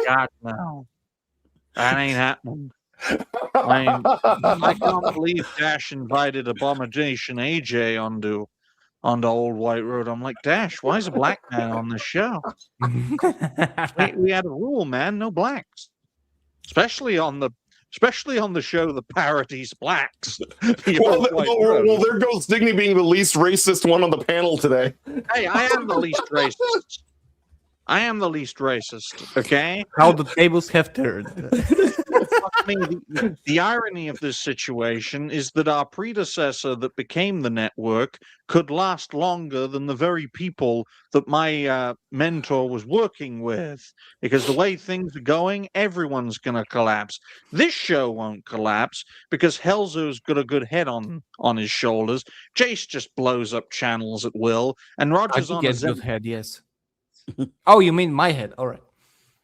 God, no. That ain't happening. I can't believe Dash invited Abomination AJ onto Old White Road. I'm like, Dash, why is a black man on this show? we had a rule, man, no blacks, especially on the show that parodies blacks. Well, there goes Digny being the least racist one on the panel today. Hey, I am the least racist. Okay? How the tables have turned. me, the irony of this situation is that our predecessor that became the network could last longer than the very people that my mentor was working with. Because the way things are going, everyone's going to collapse. This show won't collapse because Helzo's got a good head on his shoulders. Jace just blows up channels at will, and I Roger's think on he a has good Zen. head, yes. Oh, you mean my head? All right.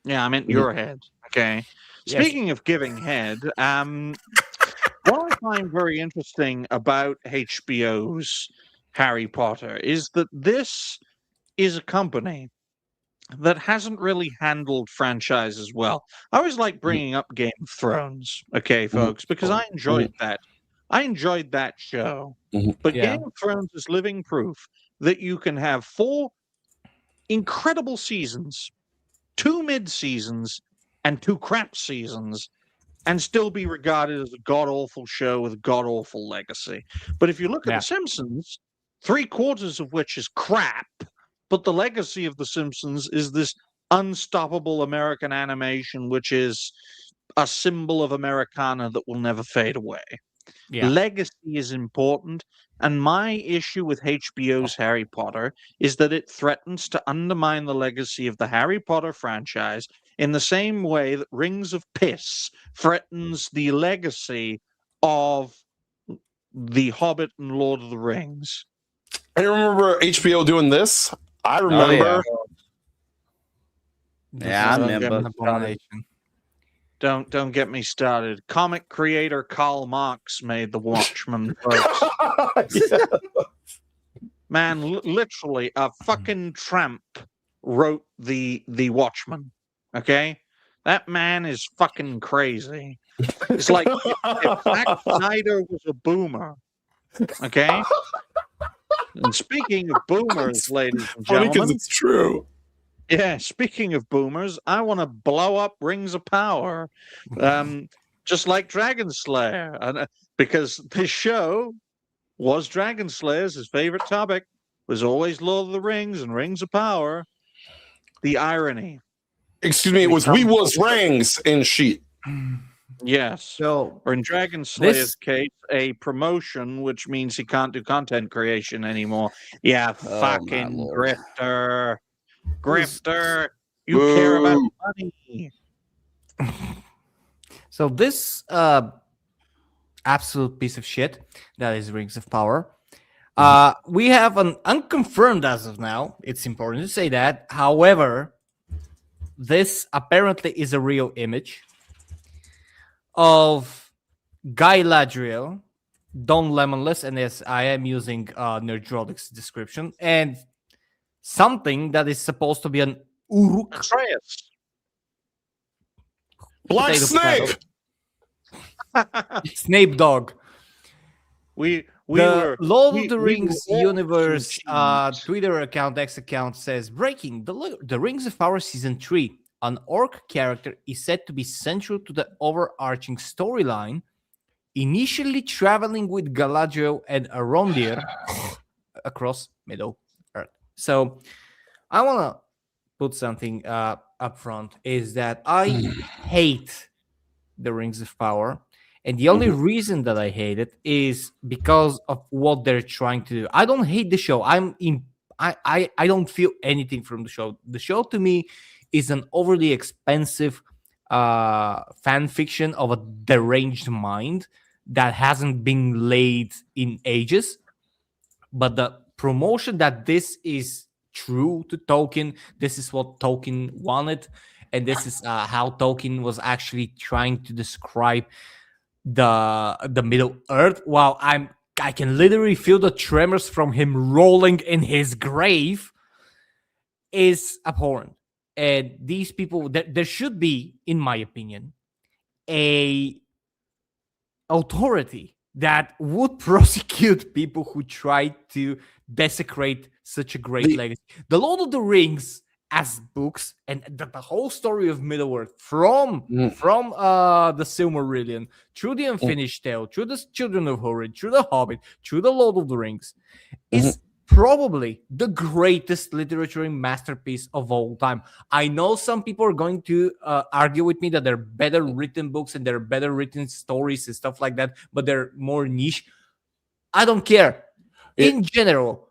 Yeah, I meant your head. Okay. Yes. Speaking of giving head, what I find very interesting about HBO's Harry Potter is that this is a company that hasn't really handled franchises well. I always like bringing up Game of Thrones, okay, folks, because I enjoyed that. I enjoyed that show. But Yeah. Game of Thrones is living proof that you can have 4 incredible seasons, 2 mid-seasons, and 2 crap seasons, and still be regarded as a god-awful show with a god-awful legacy. But if you look at Yeah. The Simpsons, 3/4 of which is crap, but the legacy of The Simpsons is this unstoppable American animation, which is a symbol of Americana that will never fade away. Yeah. Legacy is important, and my issue with HBO's Harry Potter is that it threatens to undermine the legacy of the Harry Potter franchise in the same way that Rings of Piss threatens the legacy of The Hobbit and Lord of the Rings. I remember HBO doing this. I remember. Yeah, I Don't get remember. me started. Don't get me started. Comic creator Karl Marx made The Watchmen, folks. Man, literally a fucking tramp wrote the Watchmen. Okay, that man is fucking crazy. It's like if Zack Snyder was a boomer. Okay. And speaking of boomers, ladies and Funny because gentlemen, it's true. yeah, speaking of boomers, I want to blow up Rings of Power, just like Dragon Slayer, and because this show was Dragon Slayer's his favorite topic was always Lord of the Rings and Rings of Power. The irony. Excuse me, it was We Was Rings in Sheet. Yes. So Or in Dragon Slayer's case, a promotion, which means he can't do content creation anymore. Yeah, Oh, my fucking Lord. grifter. Grifter. You care about money. So this absolute piece of shit that is Rings of Power. We have an unconfirmed as of now. It's important to say that. However, this apparently is a real image of Guy Ladriel, Don Lemonless, and yes, I am using Nerdrotic's description, and something that is supposed to be an Uruk. Atreus. Black Potato, Snape. Snape Dog. We The were Lord we- of the we Rings were all universe confused. Twitter account, X account says, breaking, the Rings of Power Season 3. An orc character is said to be central to the overarching storyline, initially traveling with Galadriel and Arondir across Middle-earth. So I want to put something up front, is that I hate the Rings of Power. And the only reason that I hate it is because of what they're trying to do. I don't hate the show. I don't feel anything from the show. The show to me is an overly expensive fan fiction of a deranged mind that hasn't been laid in ages. But the promotion that this is true to Tolkien, this is what Tolkien wanted, and this is how Tolkien was actually trying to describe the Middle Earth. While I can literally feel the tremors from him rolling in his grave, is abhorrent. And these people, there should be, in my opinion, a authority that would prosecute people who try to desecrate such a great legacy. The Lord of the Rings as books and the whole story of Middle-earth from the Silmarillion through the Unfinished Tale, through the Children of Húrin, through the Hobbit, through the Lord of the Rings is probably the greatest literary masterpiece of all time. I know some people are going to argue with me that they're better written books and they're better written stories and stuff like that, but they're more niche. I don't care. In general,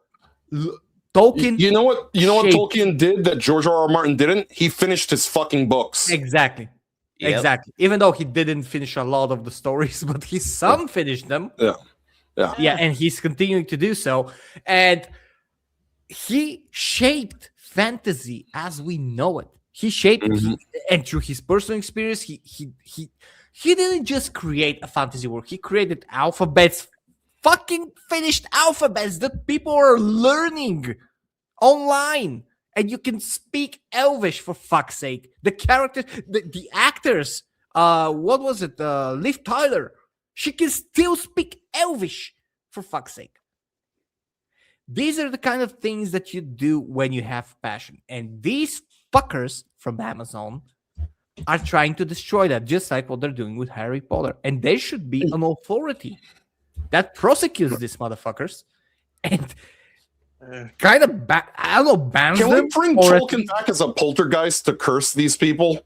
Tolkien. You know what shaped- Tolkien did that George R.R. Martin didn't? He finished his fucking books. Exactly. Yep. Exactly. Even though he didn't finish a lot of the stories, but his son finished them. Yeah. And he's continuing to do so. And he shaped fantasy as we know it. He shaped, and through his personal experience, he didn't just create a fantasy work. He created alphabets, fucking finished alphabets that people are learning online. And you can speak Elvish, for fuck's sake. The characters, the actors, what was it? Liv Tyler. She can still speak Elvish, for fuck's sake. These are the kind of things that you do when you have passion. And these fuckers from Amazon are trying to destroy that, just like what they're doing with Harry Potter. And there should be an authority that prosecutes these motherfuckers and kind of, bans Can them. we bring or at Tolkien least- back as a poltergeist to curse these people?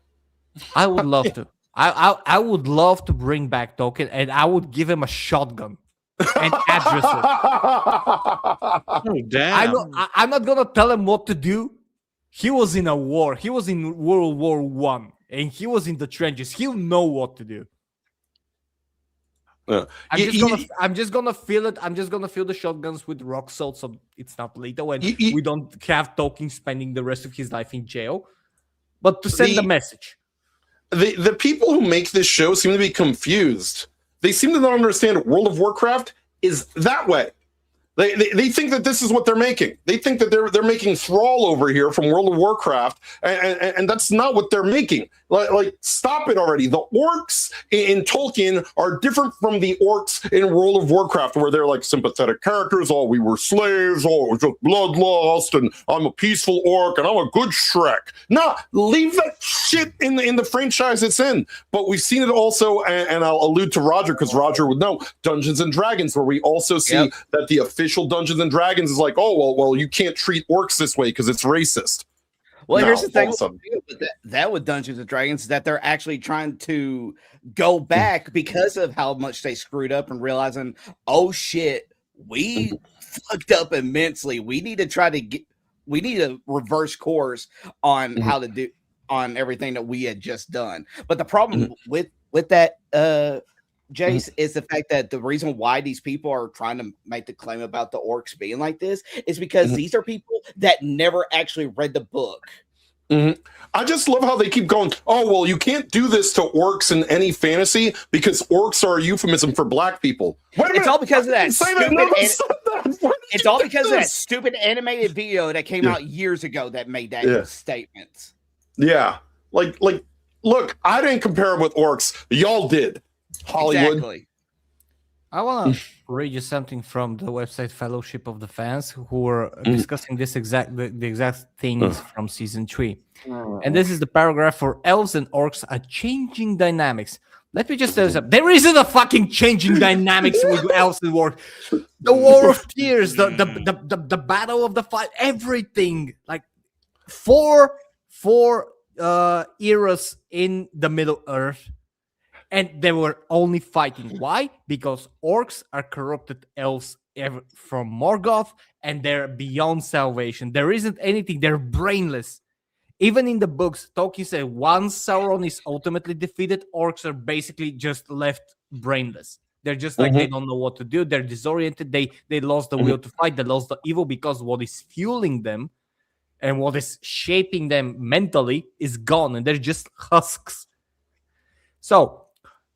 I would love to. I would love to bring back Tolkien, and I would give him a shotgun and address it. Oh, damn. I'm not gonna tell him what to do. He was in a war. He was in World War I, and he was in the trenches. He'll know what to do. I'm just gonna fill it. I'm just gonna fill the shotguns with rock salt, so it's not lethal, and we don't have Tolkien spending the rest of his life in jail. But to send the message. The people who make this show seem to be confused. They seem to not understand World of Warcraft is that way. They think that this is what they're making. They think that they're making Thrall over here from World of Warcraft, and that's not what they're making. Like, stop it already. The orcs in Tolkien are different from the orcs in World of Warcraft, where they're like sympathetic characters. Oh, we were slaves. Oh, it was just bloodlust, and I'm a peaceful orc, and I'm a good Shrek. Nah, leave that shit in the franchise it's in. But we've seen it also, and I'll allude to Roger because Roger would know, Dungeons and Dragons, where we also see that the official Dungeons and Dragons is like, oh, well, you can't treat orcs this way because it's racist. Well, No, here's the thing awesome. with that with Dungeons and Dragons is that they're actually trying to go back because of how much they screwed up and realizing, oh shit, we fucked up immensely. We need to reverse course on how to do on everything that we had just done. But the problem with that, Jace, is the fact that the reason why these people are trying to make the claim about the orcs being like this is because these are people that never actually read the book. I just love how they keep going, oh, well, you can't do this to orcs in any fantasy because orcs are a euphemism for black people. Wait a minute. It's all because of that Say that. stupid Never said that. It's all because of that stupid animated video that came out years ago that made that statement. Yeah. Like, look, I didn't compare them with orcs. Y'all did. Hollywood. Exactly. I want to read you something from the website Fellowship of the Fans, who were discussing the exact things from season 3. And this is the paragraph for elves and orcs are changing dynamics. Let me just tell you something. There isn't a fucking changing dynamics with elves and orcs. The War of Tears, the Battle of the Fight, everything. Like four eras in the Middle Earth. And they were only fighting. Why? Because orcs are corrupted elves from Morgoth, and they're beyond salvation. There isn't anything. They're brainless. Even in the books, Tolkien said once Sauron is ultimately defeated, orcs are basically just left brainless. They're just like they don't know what to do. They're disoriented. They lost the will to fight. They lost the evil because what is fueling them and what is shaping them mentally is gone, and they're just husks. So,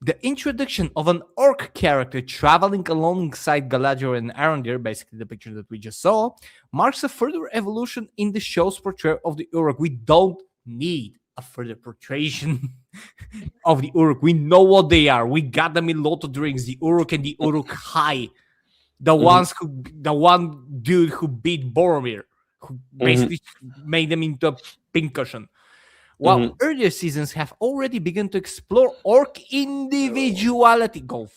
the introduction of an orc character traveling alongside Galadriel and Arondir, basically the picture that we just saw, marks a further evolution in the show's portrayal of the Uruk. We don't need a further portrayal of the Uruk. We know what they are. We got them in Lord of the Rings, the Uruk and the Uruk High. The one dude who beat Boromir, who basically made them into a pincushion. While earlier seasons have already begun to explore orc individuality. Go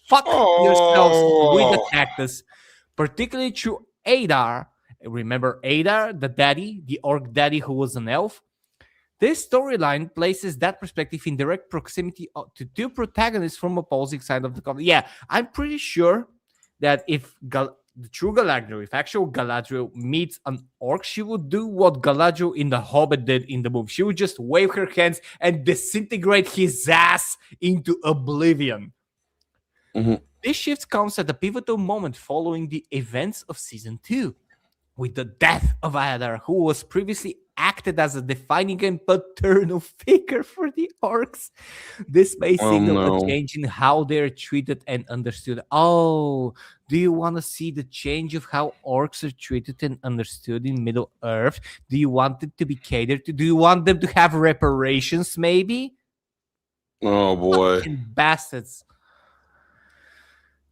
fuck yourselves with the cactus, particularly through Adar. Remember Adar, the daddy, the orc daddy who was an elf? This storyline places that perspective in direct proximity to two protagonists from opposing sides of the conflict. Yeah, I'm pretty sure that if the true Galadriel, if actual Galadriel meets an orc, she would do what Galadriel in The Hobbit did in the movie. She would just wave her hands and disintegrate his ass into oblivion. Mhm. This shift comes at a pivotal moment following the events of season 2, with the death of Adar, who was previously acted as a defining and paternal figure for the orcs. This may signal a change in how they're treated and understood. Oh, do you want to see the change of how orcs are treated and understood in Middle Earth? Do you want them to be catered to? Do you want them to have reparations, maybe? Oh boy. Fucking bastards.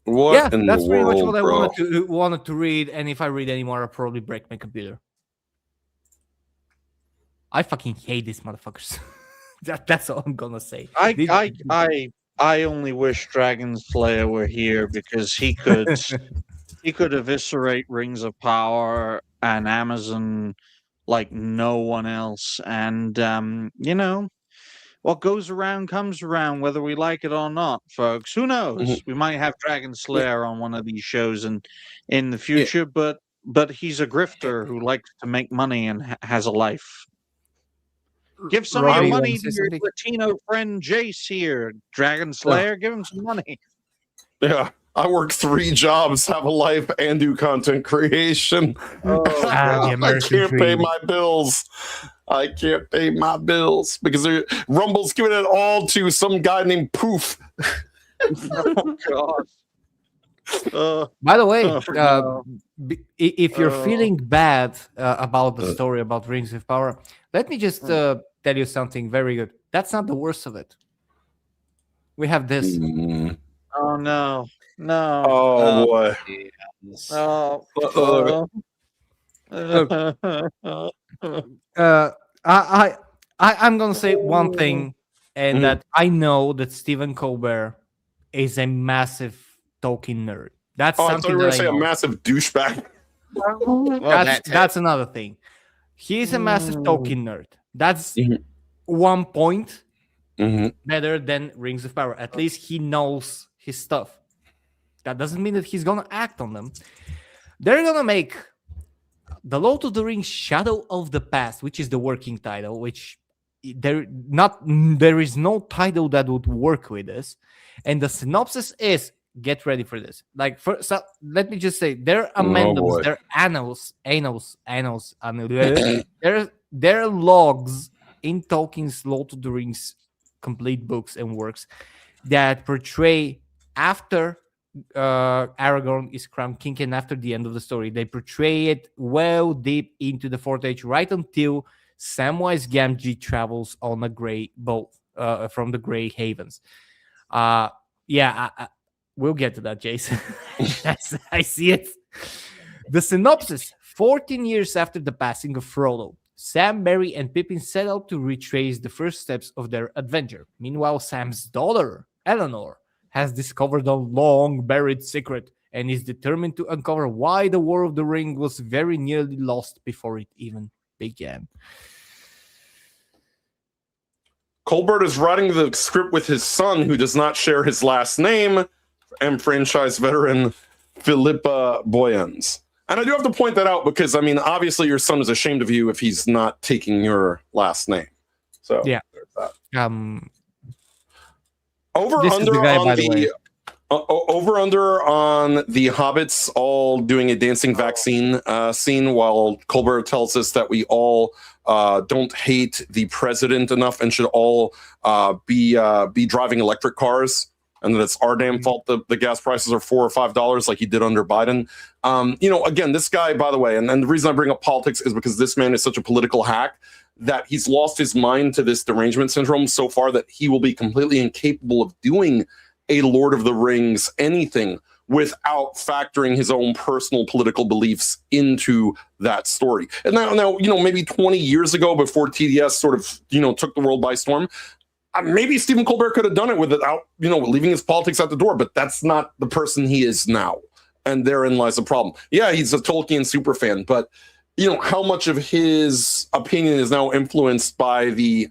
What Yeah, in that's the pretty world, much what I bro? wanted to read, and if I read anymore, I'll probably break my computer. I fucking hate these motherfuckers. That's all I'm gonna say. I only wish Dragon Slayer were here because he could eviscerate Rings of Power and Amazon like no one else. And what goes around comes around, whether we like it or not, folks. Who knows? Mhm. We might have Dragon Slayer on one of these shows in the future, but he's a grifter who likes to make money and has a life. Give some of Robbie, your you wanna money say to your something? Latino friend Jace here, Dragon Slayer. Give him some money. Yeah, I work 3 jobs, have a life, and do content creation. Oh, the I American can't pay dream. my bills. I can't pay my bills because Rumble's giving it all to some guy named Poof. oh God. By the way, no. if you're Oh. feeling bad about the story about Rings of Power, let me just tell you something very good. That's not the worst of it. We have this. Mm. Oh no. No. Oh boy. Oh. I'm gonna say one thing, and that I know that Stephen Colbert is a massive Tolkien nerd. That's Oh, I thought something you were that going to say I a know. massive douchebag. That's another thing. He's a massive Tolkien nerd. That's Mhm. 1 point Mhm. better than Rings of Power. At least he knows his stuff. That doesn't mean that he's gonna act on them. They're gonna make The Lord of the Rings Shadow of the Past, which is the working title, which there is no title that would work with this. And the synopsis is, get ready for this. Like, so let me just say, their amendments, boy. their annals, their logs in Tolkien's Lord of the Rings complete books and works that portray after Aragorn is crowned king and after the end of the story. They portray it well deep into the Fourth Age, right until Samwise Gamgee travels on a gray boat from the Grey Havens. We'll get to that, Jason. I see it. The synopsis: 14 years after the passing of Frodo, Sam, Merry, and Pippin set out to retrace the first steps of their adventure. Meanwhile, Sam's daughter, Eleanor, has discovered a long-buried secret and is determined to uncover why the War of the Ring was very nearly lost before it even began. Colbert is writing the script with his son, who does not share his last name, and franchise veteran Philippa Boyens. And I do have to point that out because, I mean, obviously your son is ashamed of you if he's not taking your last name. So, Yeah. there's that. This is the guy, by the way. Over under on the Hobbits all doing a dancing vaccine scene, while Colbert tells us that we all don't hate the president enough and should all be driving electric cars, and that it's our damn fault the gas prices are $4 or $5 like he did under Biden. Again, this guy, by the way, and the reason I bring up politics is because this man is such a political hack that he's lost his mind to this derangement syndrome so far that he will be completely incapable of doing a Lord of the Rings anything without factoring his own personal political beliefs into that story. And now maybe 20 years ago, before TDS sort of, took the world by storm, maybe Stephen Colbert could have done it without, leaving his politics at the door, but that's not the person he is now. And therein lies the problem. Yeah, he's a Tolkien superfan, but how much of his opinion is now influenced by the,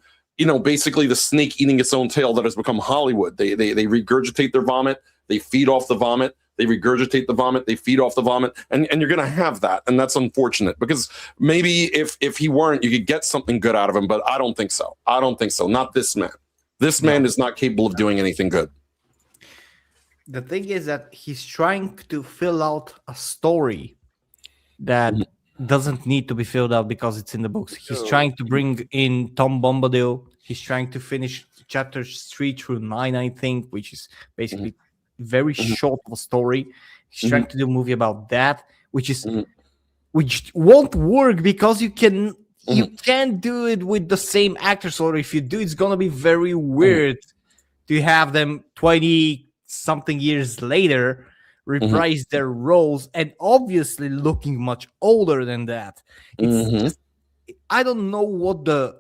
basically the snake eating its own tail that has become Hollywood. They regurgitate their vomit, they feed off the vomit, they regurgitate the vomit, they feed off the vomit, and you're going to have that, and that's unfortunate, because maybe if he weren't, you could get something good out of him, but I don't think so. Not this man. This man is not capable of doing anything good. The thing is that he's trying to fill out a story that doesn't need to be filled out because it's in the books. He's trying to bring in Tom Bombadil. He's trying to finish chapters 3 through 9, I think, which is basically very short of a story. He's trying to do a movie about that, which won't work because you can't do it with the same actors, or if you do, it's gonna be very weird to have them 20-something years later reprise their roles, and obviously looking much older than that. It's just, I don't know what the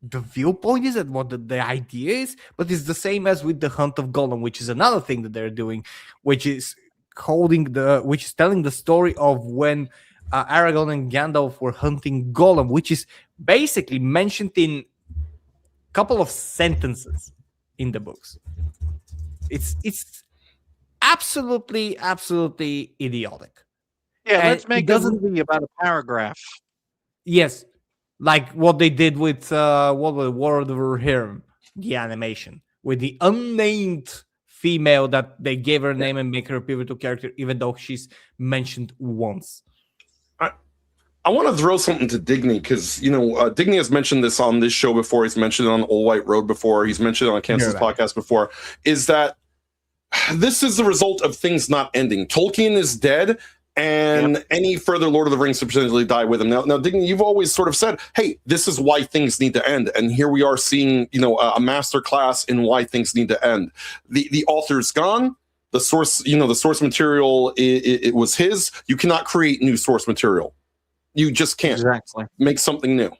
viewpoint is and what the idea is, but it's the same as with the Hunt of Gollum, which is another thing that they're doing, which is telling the story of when Aragorn and Gandalf were hunting Gollum, which is basically mentioned in a couple of sentences in the books. It's absolutely idiotic. Yeah, And let's make a movie about a paragraph. Yes, like what they did with War of the Rohirrim, the animation, with the unnamed female that they gave her a name and make her a pivotal character, even though she's mentioned once. I want to throw something to Digny, because Digny has mentioned this on this show before. He's mentioned it on Old White Road before. He's mentioned it on Cancel's podcast before. Is that this is the result of things not ending? Tolkien is dead, and any further Lord of the Rings could potentially die with him. Now, Digny, you've always sort of said, "Hey, this is why things need to end," and here we are seeing, a master class in why things need to end. The author's gone. The source, the source material, it was his. You cannot create new source material. You just can't make something new.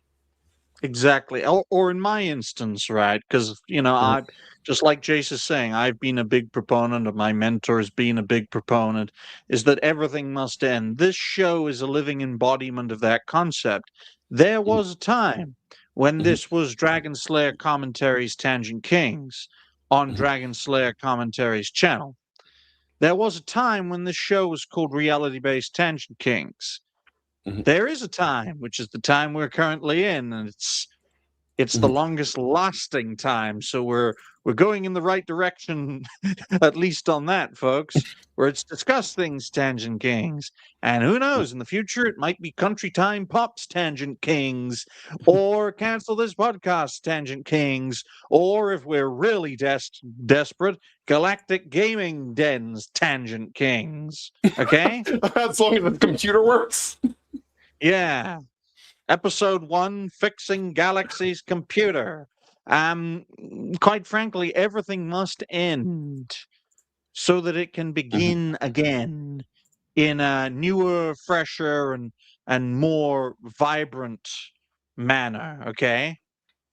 Exactly. Or in my instance, right? Because, I just like Jace is saying, I've been a big proponent of my mentors being a big proponent, is that everything must end. This show is a living embodiment of that concept. There was a time when this was Dragon Slayer Commentaries Tangent Kings on Dragon Slayer Commentaries channel. There was a time when this show was called Reality-Based Tangent Kings. There is a time, which is the time we're currently in, and it's the longest lasting time. So we're going in the right direction, at least on that, folks. Where it's Discuss Things Tangent Kings, and who knows, in the future it might be Country Time Pops Tangent Kings, or Cancel This Podcast Tangent Kings, or if we're really desperate, Galactic Gaming Dens Tangent Kings. Okay, as long as the computer works. Yeah. Episode 1, Fixing Galaxy's Computer. Quite frankly, everything must end so that it can begin again in a newer, fresher, and more vibrant manner, okay?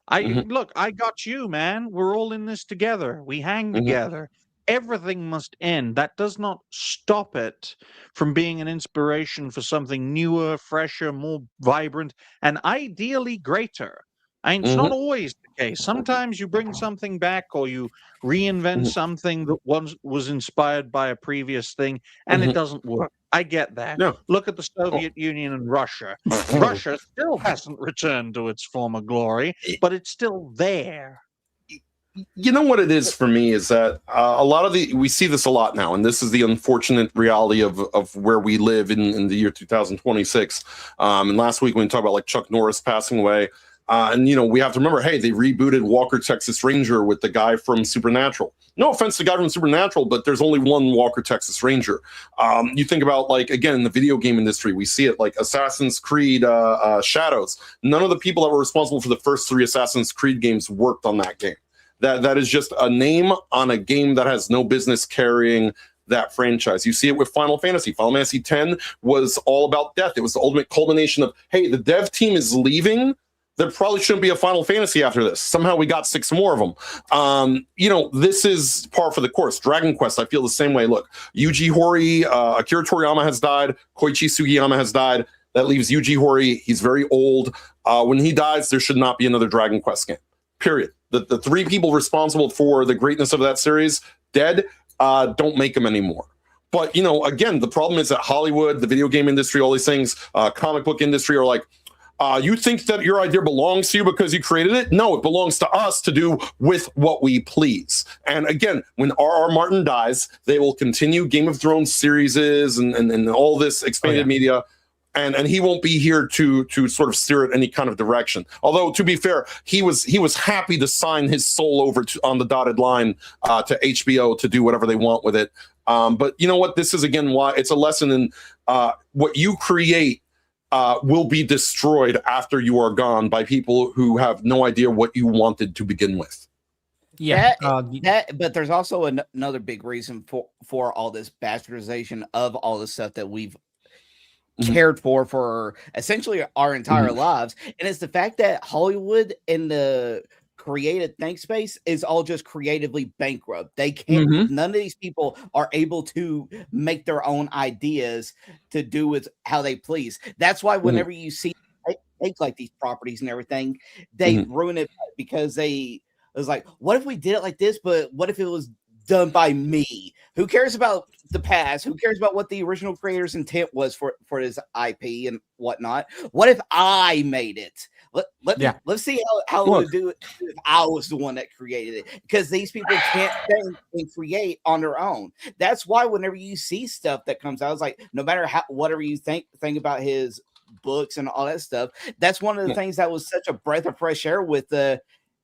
Look, I got you, man. We're all in this together. We hang together. Everything must end. That does not stop it from being an inspiration for something newer, fresher, more vibrant, and ideally greater. And it's not always the case. Sometimes you bring something back, or you reinvent something that once was inspired by a previous thing, and it doesn't work. I get that. No. Look at the Soviet Union and Russia. Russia still hasn't returned to its former glory, but it's still there. You know what it is for me is that a lot of we see this a lot now, and this is the unfortunate reality of where we live in the year 2026. And last week when we talked about like Chuck Norris passing away, and we have to remember, hey, they rebooted Walker Texas Ranger with the guy from Supernatural. No offense to the guy from Supernatural, but there's only one Walker Texas Ranger. You think about, like, again, in the video game industry, we see it like Assassin's Creed Shadows. None of the people that were responsible for the first 3 Assassin's Creed games worked on that game. That is just a name on a game that has no business carrying that franchise. You see it with Final Fantasy. Final Fantasy X was all about death. It was the ultimate culmination of, hey, the dev team is leaving, there probably shouldn't be a Final Fantasy after this. Somehow we got 6 more of them. This is par for the course. Dragon Quest, I feel the same way. Look, Yuji Horii, Akira Toriyama has died. Koichi Sugiyama has died. That leaves Yuji Horii. He's very old. When he dies, there should not be another Dragon Quest game. Period. The 3 people responsible for the greatness of that series, dead. Don't make them anymore. But, again, the problem is that Hollywood, the video game industry, all these things, comic book industry are like, you think that your idea belongs to you because you created it? No, it belongs to us to do with what we please. And again, when R.R. Martin dies, they will continue Game of Thrones series and all this expanded media. And he won't be here to sort of steer it any kind of direction. Although, to be fair, he was happy to sign his soul over on the dotted line to HBO to do whatever they want with it. But you know what? This is, again, why it's a lesson in what you create will be destroyed after you are gone by people who have no idea what you wanted to begin with. Yeah, but there's also another big reason for all this bastardization of all the stuff that we've cared for essentially our entire lives, and it's the fact that Hollywood and the creative think space is all just creatively bankrupt. They can't. None of these people are able to make their own ideas to do with how they please. That's why whenever you see take like these properties and everything, they ruin it because it was like, what if we did it like this? But what if it was done by me? Who cares about the past? Who cares about what the original creator's intent was for this IP and whatnot? What if I made it? Let's see how it would do it if I was the one that created it, because these people can't think and create on their own. That's why whenever you see stuff that comes out, it's like, no matter whatever you think about his books and all that stuff, that's one of the things that was such a breath of fresh air with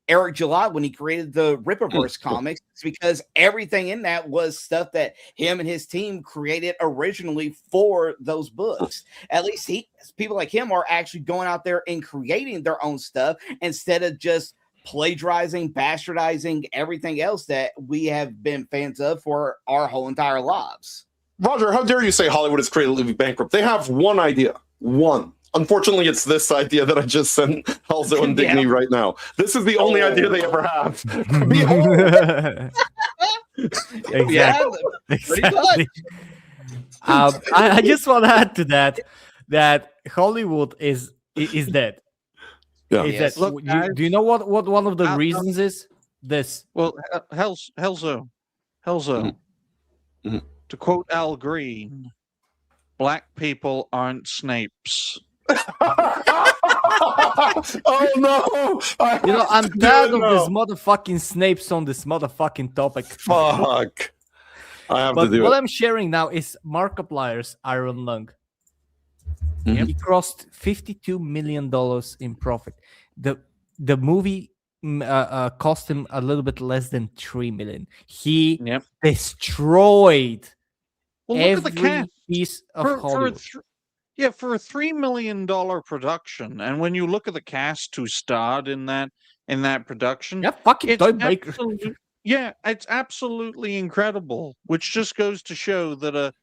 Eric July when he created the Rippaverse comics. It's because everything in that was stuff that him and his team created originally for those books. At least people like him are actually going out there and creating their own stuff instead of just plagiarizing, bastardizing everything else that we have been fans of for our whole entire lives. Roger, how dare you say Hollywood is creatively bankrupt? They have one idea. One. Unfortunately, it's this idea that I just sent Halzo and Digny right now. This is the only idea they ever have. Exactly. I just want to add to that Hollywood is dead. Yeah. Is that, do you know what one of the reasons is? This. Well, Helzo. To quote Al Green, black people aren't Snapes. Oh no! I'm tired of this motherfucking Snapes on this motherfucking topic. Fuck. I have to do what it. I'm sharing now is Markiplier's Iron Lung. He crossed $52 million in profit. The movie cost him a little bit less than $3 million. He destroyed every piece of Hollywood. For a $3 million production, and when you look at the cast who starred in that production, it's absolutely incredible. Which just goes to show that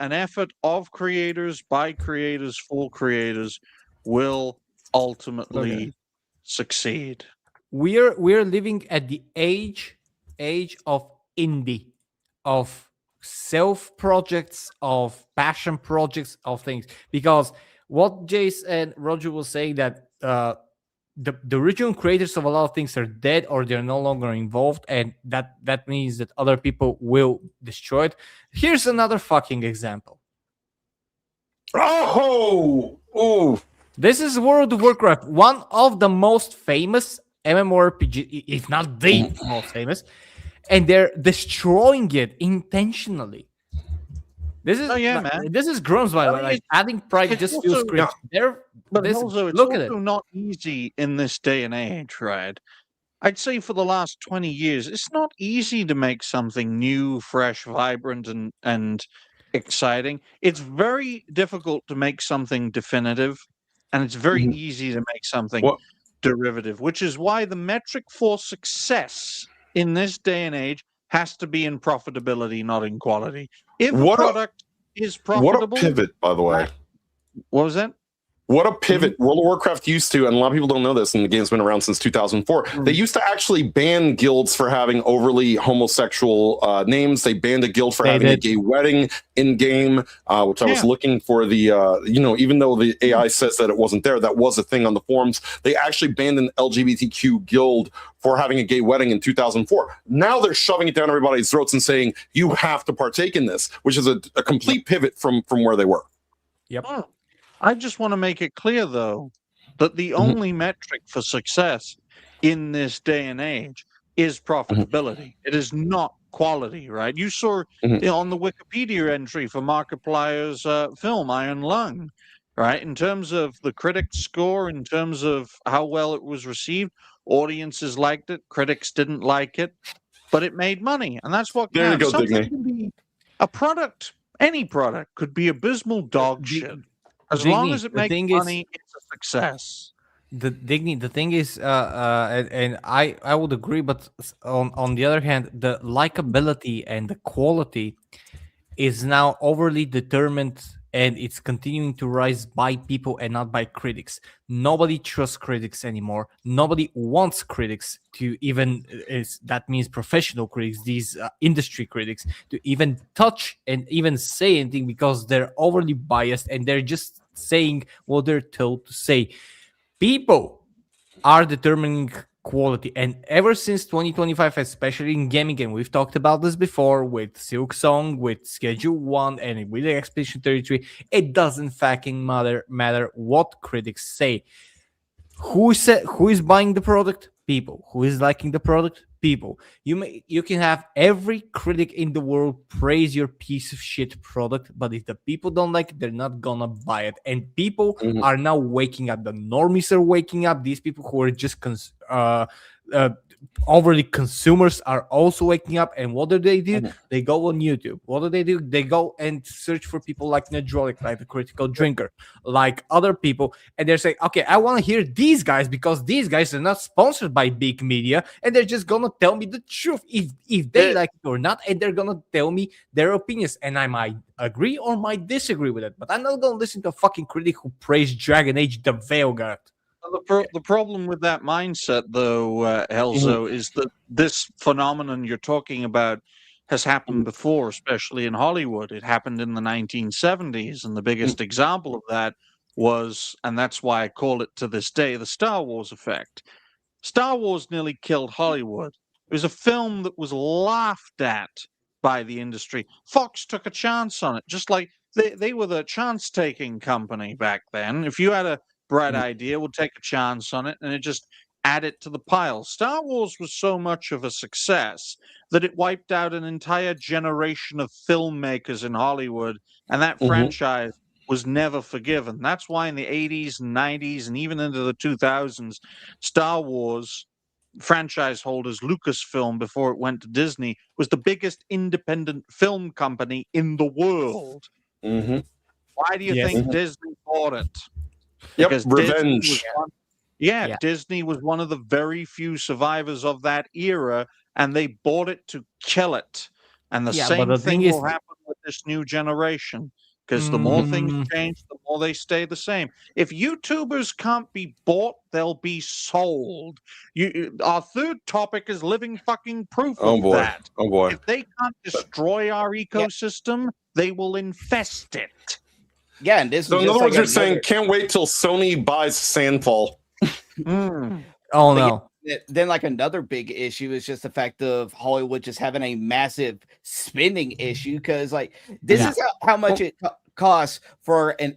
an effort of creators by creators for creators will ultimately succeed. We're living at the age of indie, of self projects, of passion projects, of things, because what Jace and Roger will say that the original creators of a lot of things are dead or they're no longer involved, and that means that other people will destroy it. Here's another fucking example. This is World of Warcraft, one of the most famous MMORPG, if not the most famous, and they're destroying it intentionally. This is this is gross by like adding pride just feels great. But also, it's also not easy in this day and age, right? I'd say for the last 20 years, it's not easy to make something new, fresh, vibrant, and exciting. It's very difficult to make something definitive, and it's very easy to make something derivative, which is why the metric for success in this day and age has to be in profitability, not in quality. If product is profitable... What a pivot, by the way. What was that? What a pivot World of Warcraft used to, and a lot of people don't know this, and the game's been around since 2004. They used to actually ban guilds for having overly homosexual names. They banned a guild for having a gay wedding in game, which I was looking for the, even though the AI says that it wasn't there, that was a thing on the forums. They actually banned an LGBTQ guild for having a gay wedding in 2004. Now they're shoving it down everybody's throats and saying, you have to partake in this, which is a complete pivot from where they were. Yep. I just want to make it clear, though, that the only metric for success in this day and age is profitability. It is not quality, right? You saw on the Wikipedia entry for Markiplier's film, Iron Lung, right? In terms of the critics' score, in terms of how well it was received, audiences liked it, critics didn't like it, but it made money. And that's what There you counts. go, Something Digny. can be a product, any product could be abysmal dog shit. As long as it makes money, it's a success. The thing is, and I would agree, but on the other hand, the likability and the quality is now overly determined, and it's continuing to rise by people and not by critics. Nobody trusts critics anymore. Nobody wants critics to even, that means professional critics, these industry critics, to even touch and even say anything, because they're overly biased and they're just saying what they're told to say. People are determining quality, and ever since 2025, especially in gaming, and we've talked about this before with Silk Song, with Schedule 1, and with Expedition 33, it doesn't fucking matter what critics say. Who is buying the product? People. Who is liking the product? People. You can have every critic in the world praise your piece of shit product, but if the people don't like it, they're not gonna buy it. And people are now waking up. The normies are waking up. These people who are just overly consumers are also waking up. And what do? They go on YouTube. What do? They go and search for people like Nedrolic, like the Critical Drinker, like other people, and they're saying, okay, I want to hear these guys, because these guys are not sponsored by big media, and they're just gonna tell me the truth if they like it or not, and they're gonna tell me their opinions, and I might agree or might disagree with it, but I'm not gonna listen to a fucking critic who praised Dragon Age the Veilguard. The problem with that mindset, though, Helzo, is that this phenomenon you're talking about has happened before, especially in Hollywood. It happened in the 1970s, and the biggest example of that was, and that's why I call it to this day, the Star Wars effect. Star Wars nearly killed Hollywood. It was a film that was laughed at by the industry. Fox took a chance on it, just like they were the chance-taking company back then. If you had a bright idea, we'll take a chance on it, and it just add it to the pile. Star Wars was so much of a success that it wiped out an entire generation of filmmakers in Hollywood, and that franchise was never forgiven. That's why in the 80s and 90s and even into the 2000s, Star Wars franchise holders, Lucasfilm, before it went to Disney, was the biggest independent film company in the world. Why do you think Disney bought it? Because revenge. Disney was one of the very few survivors of that era, and they bought it to kill it. And the same thing will happen with this new generation, because the more things change, the more they stay the same. If YouTubers can't be bought, they'll be sold. Our third topic is living fucking proof of that. Oh boy! If they can't destroy our ecosystem, they will infest it. Yeah, and this. So in other words, you're saying can't wait till Sony buys Sandfall. Oh no. Then, like, another big issue is just the fact of Hollywood just having a massive spending issue, because like this is how much it costs for an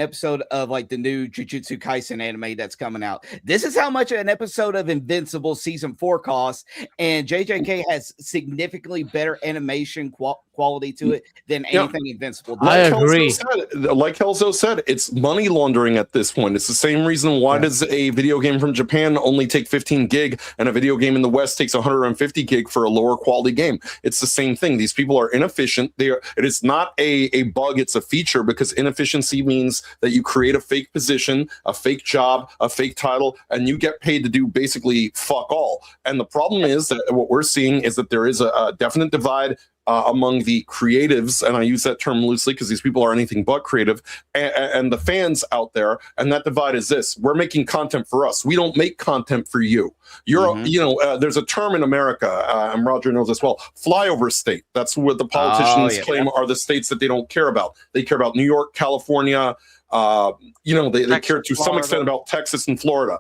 episode of like the new Jujutsu Kaisen anime that's coming out. This is how much an episode of Invincible season 4 costs, and JJK has significantly better animation quality to it than anything Invincible does. I agree. Like Helzo said, it's money laundering at this point. It's the same reason why does a video game from Japan only take 15 gig and a video game in the West takes 150 gig for a lower quality game. It's the same thing. These people are inefficient. It is not a bug, it's a feature, because inefficiency means that you create a fake position, a fake job, a fake title, and you get paid to do basically fuck all. And the problem is that what we're seeing is that there is a definite divide among the creatives, and I use that term loosely because these people are anything but creative, and the fans out there. And that divide is this: we're making content for us. We don't make content for you. There's a term in America, and Roger knows as well, flyover state. That's what the politicians claim are the states that they don't care about. They care about New York, California. They care to some extent about Texas and Florida.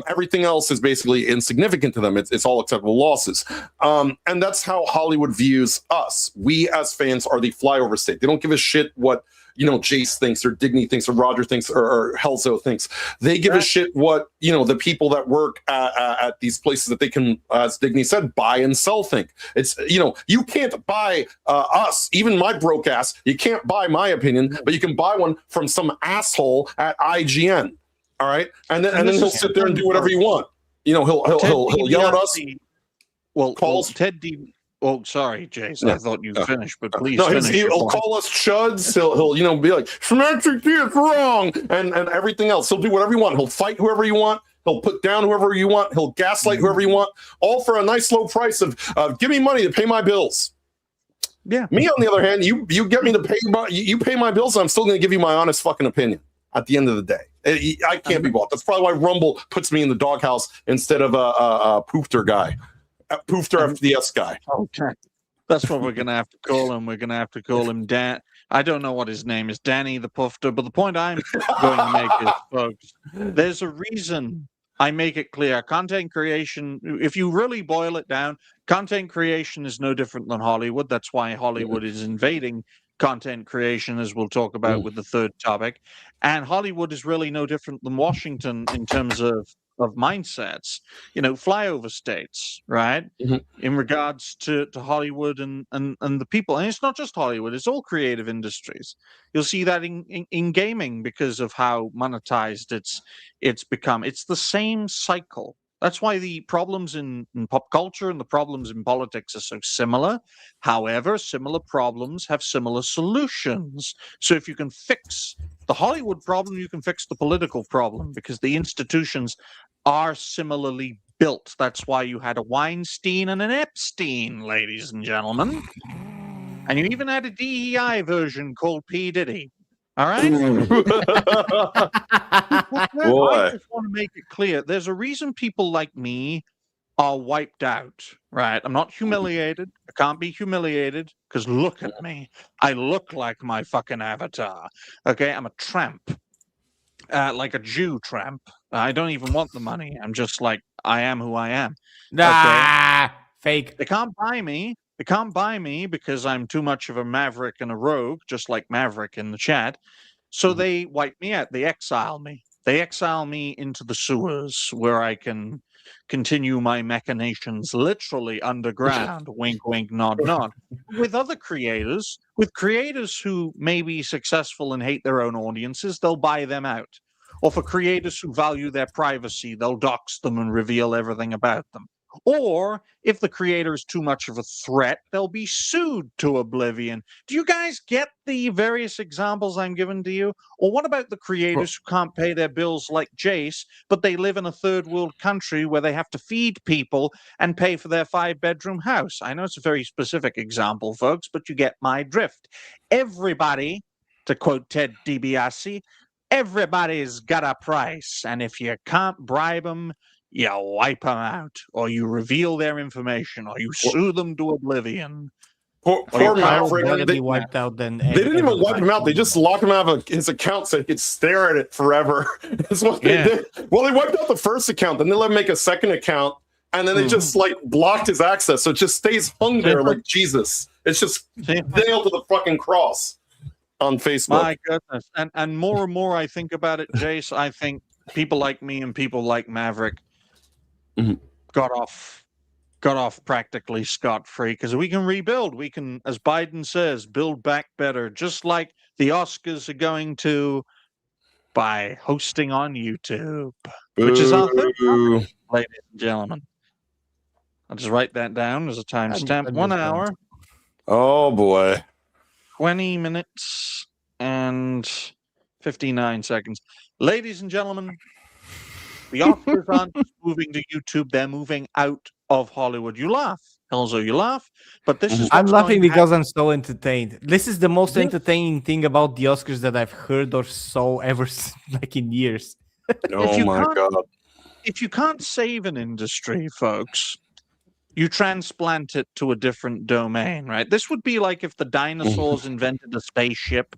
Everything else is basically insignificant to them. It's all acceptable losses. And that's how Hollywood views us. We as fans are the flyover state. They don't give a shit what Jace thinks or Digny thinks or Roger thinks or Helzo thinks. They give a shit what the people that work at these places that they can, as Digny said, buy and sell think. It's you can't buy us, even my broke ass. You can't buy my opinion, but you can buy one from some asshole at IGN. All right, and then he'll sit there and do whatever you want. He'll yell at us. Ted D. Oh, sorry, Jason. I thought you finished, but please. No, he'll call us chuds. He'll be like, Symmetric D, it's wrong, and everything else. He'll do whatever you want. He'll fight whoever you want. He'll put down whoever you want. He'll gaslight whoever you want, all for a nice low price of give me money to pay my bills. Yeah. Me, on the other hand, you get me to pay you pay my bills, and I'm still going to give you my honest fucking opinion at the end of the day. I can't be bought. That's probably why Rumble puts me in the doghouse instead of a poofter guy. Poofter FDS guy. Okay. That's what we're going to have to call him. We're going to have to call him Dan. I don't know what his name is, Danny the Poofter, but the point I'm going to make is, folks, there's a reason I make it clear. Content creation, if you really boil it down, content creation is no different than Hollywood. That's why Hollywood is invading content creation, as we'll talk about with the third topic. And Hollywood is really no different than Washington in terms of mindsets, flyover states, right? In regards to Hollywood and the people. And it's not just Hollywood, it's all creative industries. You'll see that in gaming because of how monetized it's become. It's the same cycle. That's why the problems in pop culture and the problems in politics are so similar. However, similar problems have similar solutions. So if you can fix the Hollywood problem, you can fix the political problem because the institutions are similarly built. That's why you had a Weinstein and an Epstein, ladies and gentlemen. And you even had a DEI version called P. Diddy. All right? I just want to make it clear. There's a reason people like me are wiped out, right? I'm not humiliated. I can't be humiliated because look at me. I look like my fucking avatar. Okay? I'm a tramp. Like a Jew tramp. I don't even want the money. I'm just like, I am who I am. Fake. They can't buy me. They can't buy me because I'm too much of a maverick and a rogue, just like Maverick in the chat. So they wipe me out. They exile me. They exile me into the sewers where I can continue my machinations literally underground. Wink, wink, nod, nod. With other creators, with creators who may be successful and hate their own audiences, they'll buy them out. Or for creators who value their privacy, they'll dox them and reveal everything about them. Or if the creator is too much of a threat, they'll be sued to oblivion. Do you guys get the various examples I'm giving to you? Or what about the creators who can't pay their bills like Jace, but they live in a third world country where they have to feed people and pay for their 5-bedroom house? I know it's a very specific example, folks, but you get my drift. Everybody, to quote Ted DiBiase, everybody's got a price. And if you can't bribe them, you wipe them out, or you reveal their information, or you sue them to oblivion. Poor Maverick. They wiped out. Then they didn't even wipe him out. They just locked him out of his account so he could stare at it forever. That's what they did. Well, they wiped out the first account, then they let him make a second account, and then they just blocked his access, so it just stays hung there like Jesus. It's just nailed to the fucking cross on Facebook. My goodness, and more I think about it, Jace. I think people like me and people like Maverick got off practically scot-free because we can rebuild. We can, as Biden says, build back better, just like the Oscars are going to by hosting on YouTube, which is our third topic, ladies and gentlemen. I'll just write that down as a timestamp. 1 hour. Oh boy. 20 minutes and 59 seconds. Ladies and gentlemen, the Oscars aren't moving to YouTube, they're moving out of Hollywood. You laugh. Elzo, you laugh, but this is I'm what's laughing going to because I'm so entertained. This is the most Yeah. entertaining thing about the Oscars that I've heard or so ever, like in years. Oh you my can't- god. If you can't save an industry, folks, you transplant it to a different domain, right? This would be like if the dinosaurs invented a spaceship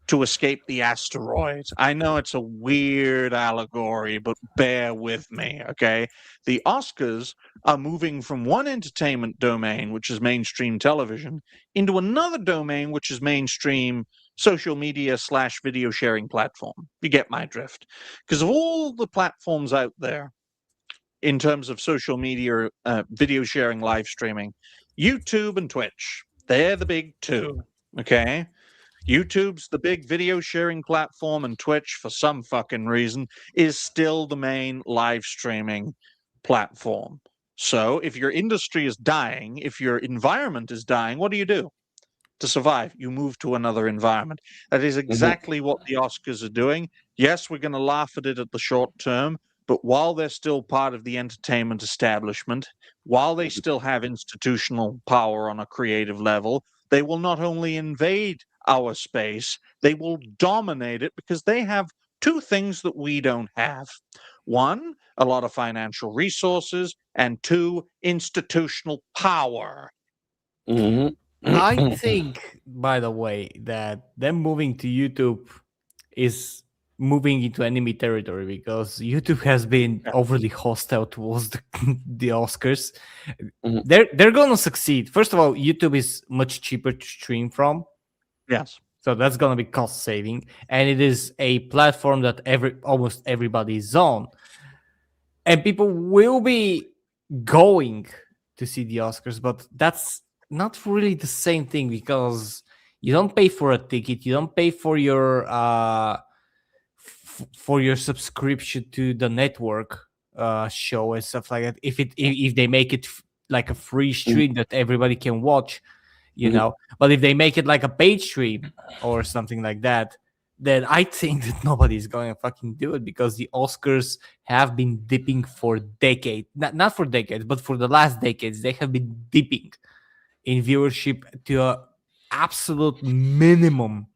to escape the asteroids. I know it's a weird allegory, but bear with me, okay? The Oscars are moving from one entertainment domain, which is mainstream television, into another domain, which is mainstream social media / video sharing platform. You get my drift. Because of all the platforms out there, in terms of social media, video sharing, live streaming, YouTube and Twitch, they're the big two, okay? YouTube's the big video sharing platform, and Twitch, for some fucking reason, is still the main live streaming platform. So if your industry is dying, if your environment is dying, what do you do to survive? You move to another environment. That is exactly what the Oscars are doing. Yes, we're going to laugh at it at the short term, but while they're still part of the entertainment establishment, while they still have institutional power on a creative level, they will not only invade our space, they will dominate it because they have two things that we don't have. One, a lot of financial resources, and two, institutional power. I think, by the way, that them moving to YouTube is moving into enemy territory because YouTube has been overly hostile towards the Oscars. They're gonna succeed. First of all, YouTube is much cheaper to stream from, Yes. so that's gonna be cost saving, and it is a platform that almost everybody is on, and people will be going to see the Oscars, but that's not really the same thing because you don't pay for a ticket, you don't pay for your for your subscription to the network show and stuff like that. If they make it like a free stream that everybody can watch, you know, but if they make it like a paid stream or something like that, then I think that nobody's going to fucking do it because the Oscars have been dipping for decades, not for decades, but for the last decades, they have been dipping in viewership to a absolute minimum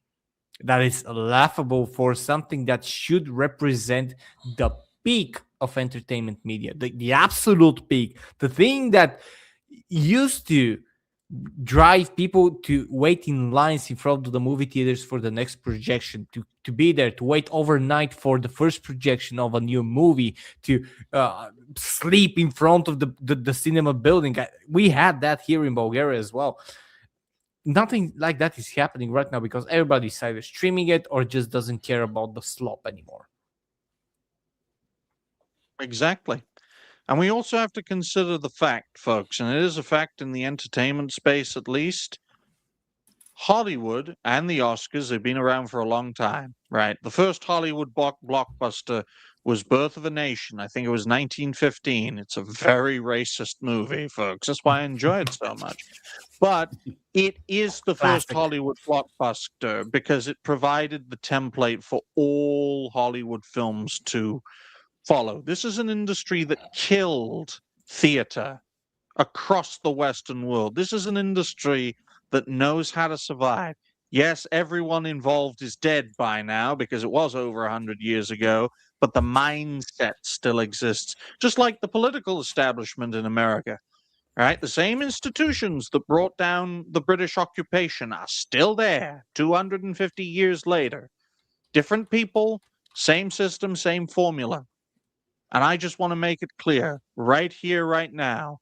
that is laughable for something that should represent the peak of entertainment media, the absolute peak, the thing that used to drive people to wait in lines in front of the movie theaters for the next projection, to be there, to wait overnight for the first projection of a new movie, to sleep in front of the cinema building. We had that here in Bulgaria as well. Nothing like that is happening right now because everybody's either streaming it or just doesn't care about the slop anymore. Exactly. And we also have to consider the fact, folks, and it is a fact in the entertainment space at least, Hollywood and the Oscars have been around for a long time, right? The first Hollywood blockbuster was Birth of a Nation. I think it was 1915. It's a very racist movie, folks. That's why I enjoy it so much. But it is the first Classic. Hollywood blockbuster because it provided the template for all Hollywood films to follow. This is an industry that killed theater across the Western world. This is an industry that knows how to survive. Yes, everyone involved is dead by now because it was over 100 years ago, but the mindset still exists, just like the political establishment in America. Right? The same institutions that brought down the British occupation are still there 250 years later. Different people, same system, same formula. And I just want to make it clear right here, right now,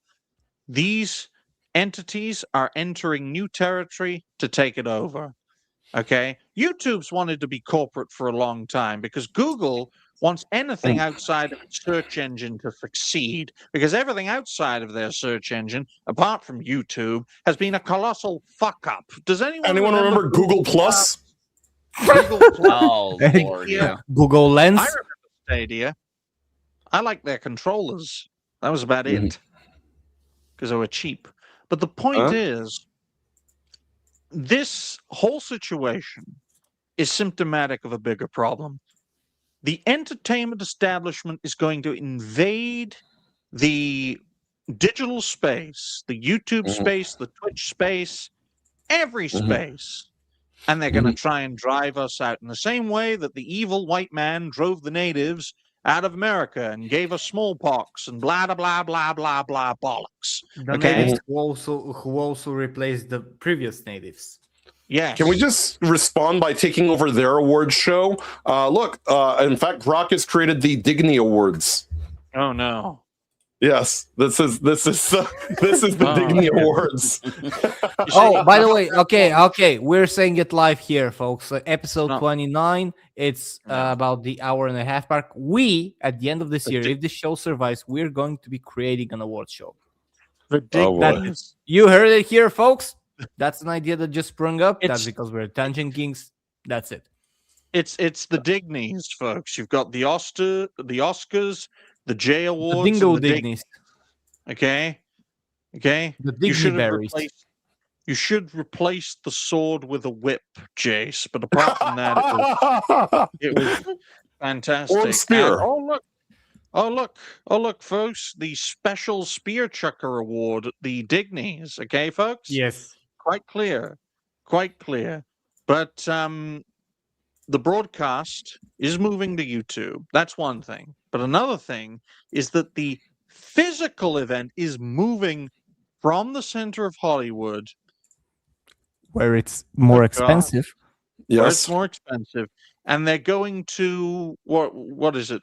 these entities are entering new territory to take it over. Okay? YouTube's wanted to be corporate for a long time because Google wants anything outside of its search engine to succeed because everything outside of their search engine, apart from YouTube, has been a colossal fuck up. Does anyone remember Google Plus? Google Plus. Oh Lord, yeah. Google Lens. I remember Stadia. I like their controllers. That was about it because they were cheap. But the point is, this whole situation is symptomatic of a bigger problem. The entertainment establishment is going to invade the digital space, the YouTube space, the Twitch space, every space. And they're going to try and drive us out in the same way that the evil white man drove the natives out of America and gave us smallpox and blah, blah, blah, blah, blah, blah, bollocks. The Okay? natives who also replaced the previous natives. Yes. Can we just respond by taking over their awards show? Look, in fact, Grok has created the Digny Awards. Oh, no. Yes, this is the Digny Awards. Oh, by the way, okay, we're saying it live here, folks. Episode 29. It's about the hour and a half mark. We, at the end of this year, if the show survives, we're going to be creating an award show. The Dignies. You heard it here, folks. That's an idea that just sprung up. That's because we're Tangent Kings. That's it. It's the Dignies, folks. You've got the Oscars, the J Awards, the Dingo and the Dignies. Okay. The Digny Berries. You should replace the sword with a whip, Jace. But apart from that, it was fantastic. Or a spear. And, oh look, folks! The special Spear Chucker Award, the Dignies. Okay, folks. Yes. Quite clear. But the broadcast is moving to YouTube. That's one thing. But another thing is that the physical event is moving from the center of Hollywood, where it's more expensive. Where it's more expensive, and they're going to what is it?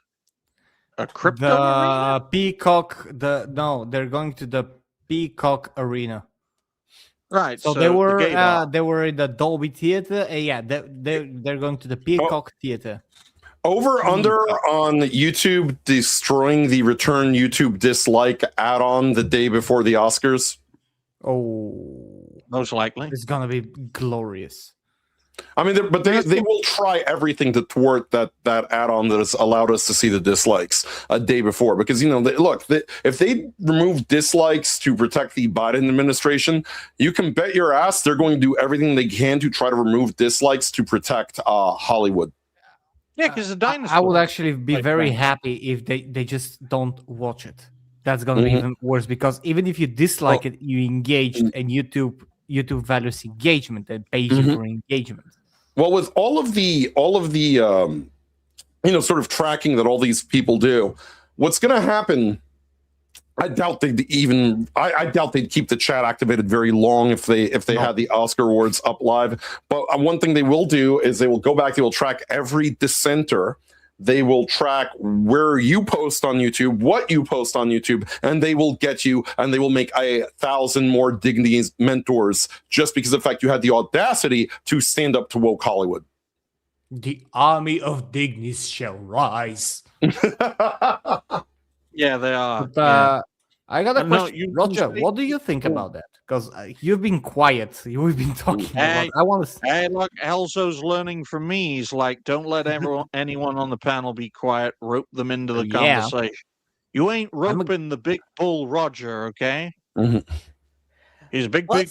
A crypto arena? Peacock. They're going to the Peacock Arena. Right. So they were in the Dolby Theater. They're going to the Peacock Theater. Over under on YouTube destroying the return YouTube dislike add-on the day before the Oscars. Oh, most likely it's gonna be glorious. I mean, but they will try everything to thwart that add-on that has allowed us to see the dislikes a day before. Because, you know, if they remove dislikes to protect the Biden administration, you can bet your ass they're going to do everything they can to try to remove dislikes to protect Hollywood. Yeah, because the dinosaurs. I would actually be very happy if they just don't watch it. That's gonna be even worse, because even if you dislike it, you engaged, and YouTube values engagement and pays you for engagement. Well, with all of the sort of tracking that all these people do, what's going to happen? I doubt they'd keep the chat activated very long if they had the Oscar awards up live. But one thing they will do is they will go back. They will track every dissenter. They will track where you post on YouTube, what you post on YouTube, and they will get you, and they will make 1,000 more Dignities mentors just because of the fact you had the audacity to stand up to woke Hollywood. The army of Dignies shall rise. Yeah, they are. But, I got a question. Roger, what do you think about that? Because you've been quiet. We've been talking about. I want to. Hey, look, Elzo's learning from me. He's like, don't let anyone on the panel be quiet. Rope them into the conversation. You ain't roping the big bull, Roger. Okay? He's a big boy.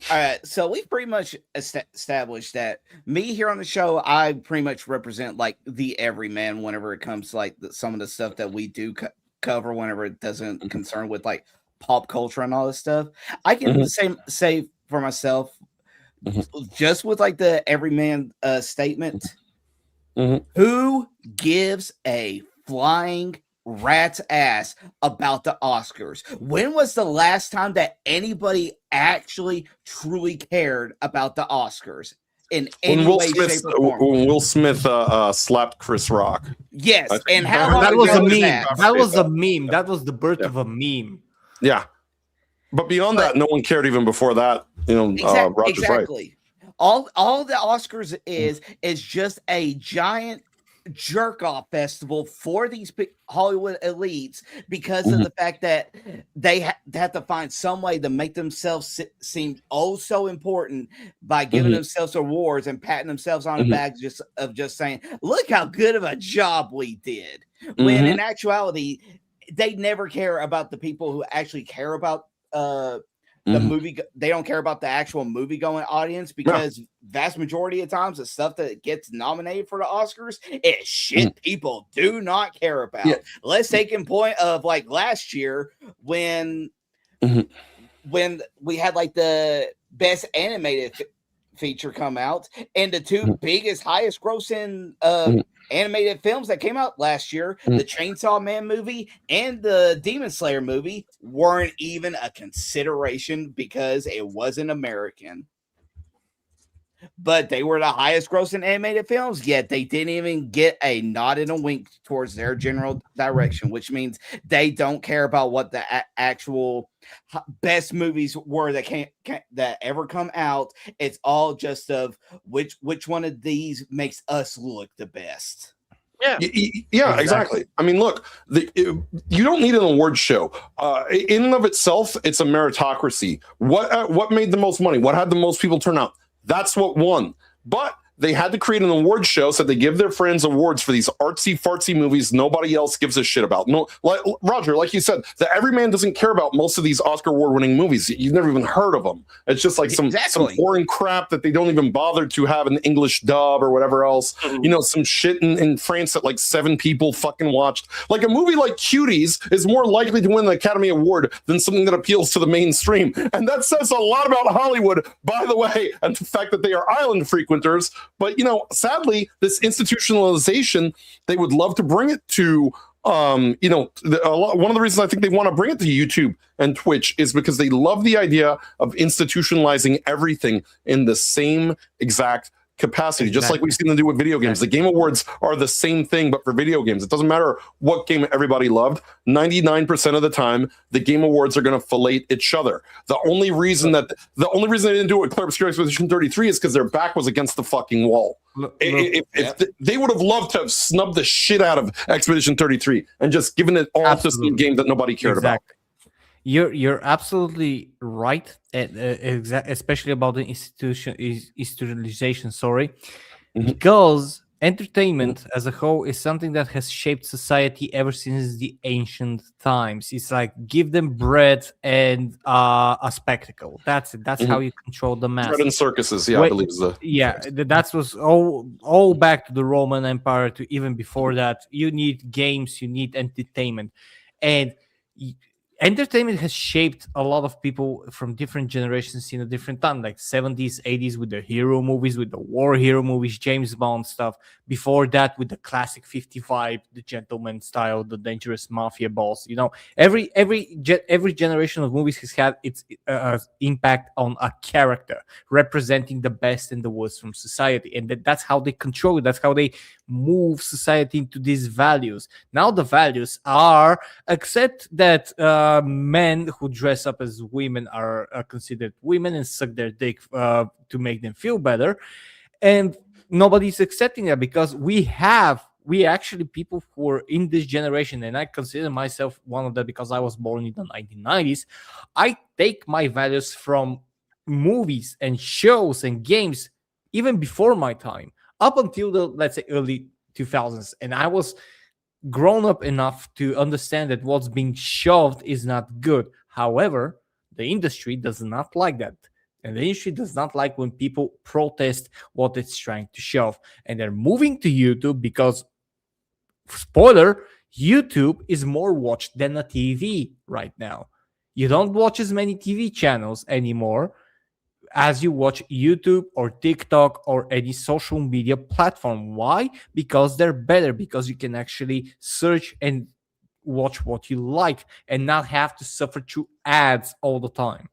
All right, so we've pretty much established that me here on the show, I pretty much represent like the everyman whenever it comes to like some of the stuff that we do cover whenever it doesn't concern with like pop culture and all this stuff. I can say for myself, just with like the everyman statement, who gives a flying rat's ass about the Oscars? When was the last time that anybody actually truly cared about the Oscars in any way, shape, or form? When Will Smith slapped Chris Rock. Yes, and how long that was a ago meme. That was a meme. That was the birth of a meme. Yeah, but beyond that, no one cared even before that. You know, Roger's right. All the Oscars is just a giant jerk off festival for these Hollywood elites because of the fact that they have to find some way to make themselves seem so important by giving themselves awards and patting themselves on the back just saying, look how good of a job we did, when in actuality they never care about the people who actually care about the Mhm. movie. They don't care about the actual movie going audience because vast majority of times the stuff that gets nominated for the Oscars is shit people do not care about. Yeah. Let's take in point of like last year when Mhm. when we had like the best animated feature come out, and the two biggest, highest grossing animated films that came out last year, the Chainsaw Man movie and the Demon Slayer movie, weren't even a consideration because it wasn't American. But they were the highest grossing animated films, yet they didn't even get a nod and a wink towards their general direction, which means they don't care about what the actual best movies were that ever come out. It's all just of which one of these makes us look the best. Yeah, exactly. I mean, look, you don't need an award show. In and of itself, it's a meritocracy. What made the most money? What had the most people turn out? That's what won. But they had to create an award show, so they give their friends awards for these artsy fartsy movies nobody else gives a shit about. No, like Roger, like you said, the everyman doesn't care about most of these Oscar award winning movies. You've never even heard of them. It's just like some foreign crap that they don't even bother to have an English dub or whatever else. You know, some shit in France that like 7 people fucking watched. Like a movie like Cuties is more likely to win the Academy Award than something that appeals to the mainstream. And that says a lot about Hollywood, by the way, and the fact that they are island frequenters. But, you know, sadly, this institutionalization, they would love to bring it to, one of the reasons I think they want to bring it to YouTube and Twitch is because they love the idea of institutionalizing everything in the same exact capacity, just like we've seen them do with video games. The Game Awards are the same thing, but for video games. It doesn't matter what game everybody loved. 99% of the time, the Game Awards are going to fillet each other. The only reason they didn't do it with Clear Obscure Expedition 33 is because their back was against the fucking wall. They would have loved to have snubbed the shit out of Expedition 33 and just given it all to some game that nobody cared about. You're absolutely right, especially about the institutionalization. Sorry, because entertainment as a whole is something that has shaped society ever since the ancient times. It's like give them bread and a spectacle. That's it. That's how you control the masses. Bread and circuses, I believe is the that was all back to the Roman Empire. To even before that, you need games, you need entertainment, and entertainment has shaped a lot of people from different generations in a different time, like 70s, 80s with the hero movies, with the war hero movies, James Bond stuff. Before that, with the classic 55, the gentleman style, the dangerous mafia boss. You know, every generation of movies has had its impact on a character representing the best and the worst from society, and that's how they control it. That's how they move society into these values. Now the values are accept that men who dress up as women are considered women and suck their dick to make them feel better, and nobody's accepting that because we actually people who are in this generation, and I consider myself one of them because I was born in the 1990s. I take my values from movies and shows and games even before my time, up until the, let's say, early 2000s, and I was grown up enough to understand that what's being shoved is not good. However, the industry does not like that. And the industry does not like when people protest what it's trying to shove. And they're moving to YouTube because, spoiler, YouTube is more watched than a TV right now. You don't watch as many TV channels anymore as you watch YouTube or TikTok or any social media platform. Why? Because they're better, because you can actually search and watch what you like and not have to suffer through ads all the time.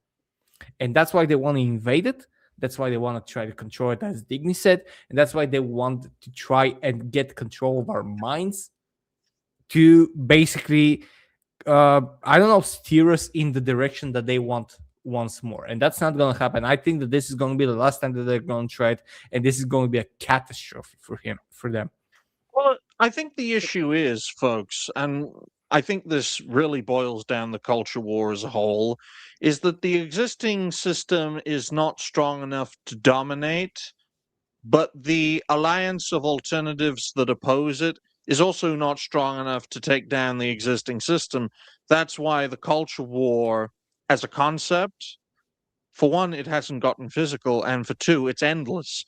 And that's why they want to invade it. That's why they want to try to control it, as Digny said. And that's why they want to try and get control of our minds to basically, steer us in the direction that they want once more. And that's not going to happen. I think that this is going to be the last time that they're going to try it, and this is going to be a catastrophe for them. Well, I think the issue is, folks, and I think this really boils down the culture war as a whole, is that the existing system is not strong enough to dominate, but the alliance of alternatives that oppose it is also not strong enough to take down the existing system. That's why the culture war as a concept For one, it hasn't gotten physical, and for two, it's endless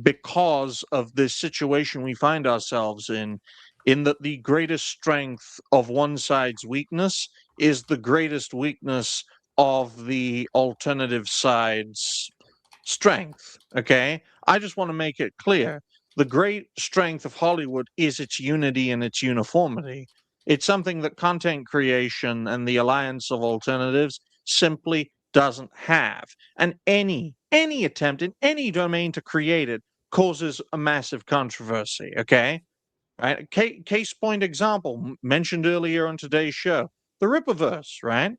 because of this situation we find ourselves in that the greatest strength of one side's weakness is the greatest weakness of the alternative side's strength. Okay? I just want to make it clear. The great strength of Hollywood is its unity and its uniformity. It's something that content creation and the alliance of alternatives simply doesn't have. And any attempt in any domain to create it causes a massive controversy. Okay? Right? Case point example mentioned earlier on today's show, the Rippaverse, right?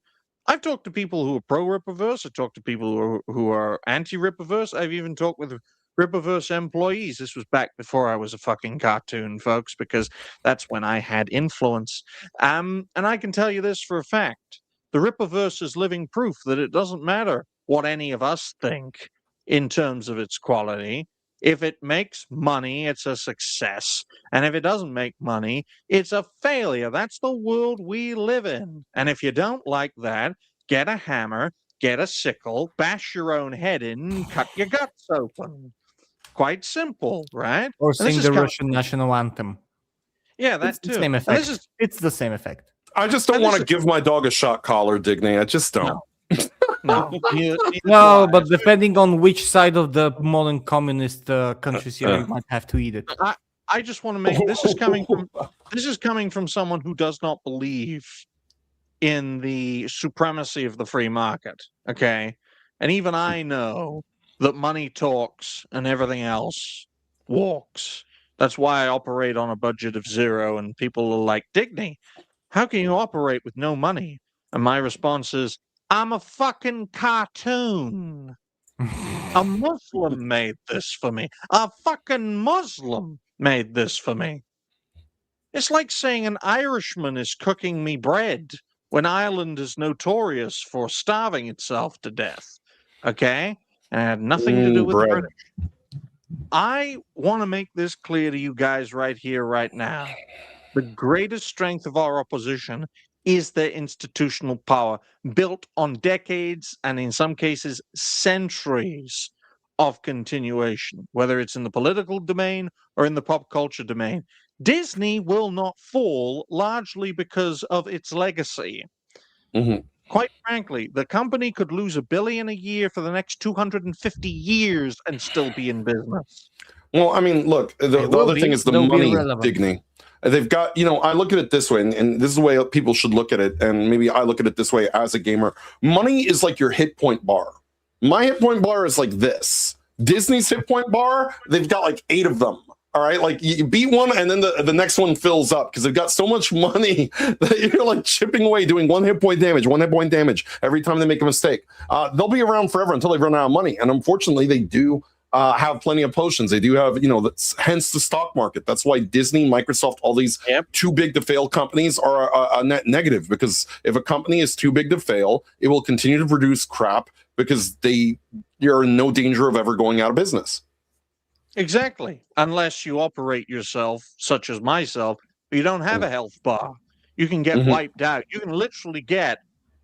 I've talked to people who are pro Rippaverse. I've talked to people who are anti Rippaverse. I've even talked with Rippaverse employees. This was back before I was a fucking cartoon, folks, because that's when I had influence. And I can tell you this for a fact. The Rippaverse is living proof that it doesn't matter what any of us think in terms of its quality. If it makes money, it's a success. And if it doesn't make money, it's a failure. That's the world we live in. And if you don't like that, get a hammer, get a sickle, bash your own head in, cut your guts open. Quite simple, right? Or And this sing is the coming- Russian national anthem. Yeah, that It's too. the same And effect. this is It's the same effect. I just don't And want this to is- give my dog a shot collar, Digny. I just don't. no. neither No, do I. but depending on which side of the modern communist countries you are, you might have to eat it. I just want to make this is coming from someone who does not believe in the supremacy of the free market. Okay, and even I know that money talks and everything else walks. That's why I operate on a budget of zero, and people are like, Digny, how can you operate with no money? And my response is, I'm a fucking cartoon. A Muslim made this for me. A fucking Muslim made this for me. It's like saying an Irishman is cooking me bread when Ireland is notorious for starving itself to death. Okay? And it had nothing to do with the bread. British. I want to make this clear to you guys right here, right now. The greatest strength of our opposition is their institutional power, built on decades and in some cases centuries of continuation, whether it's in the political domain or in the pop culture domain. Disney will not fall largely because of its legacy. Mhm. Quite frankly, the company could lose $1 billion a year for the next 250 years and still be in business. Well, I mean, look, the will other be. thing is the They'll be money, irrelevant. Digny. They've got, I look at it this way, and this is the way people should look at it, and maybe I look at it this way as a gamer. Money is like your hit point bar. My hit point bar is like this. Disney's hit point bar, they've got like 8 of them. All right, like you beat one, and then the next one fills up because they've got so much money that you're like chipping away, doing one hit point damage every time they make a mistake. They'll be around forever until they run out of money, and unfortunately, they do have plenty of potions. They do have, hence the stock market. That's why Disney, Microsoft, all these too big to fail companies are a net negative, because if a company is too big to fail, it will continue to produce crap because you're in no danger of ever going out of business. Exactly. Unless you operate yourself, such as myself, you don't have a health bar. You can get wiped out. You can literally get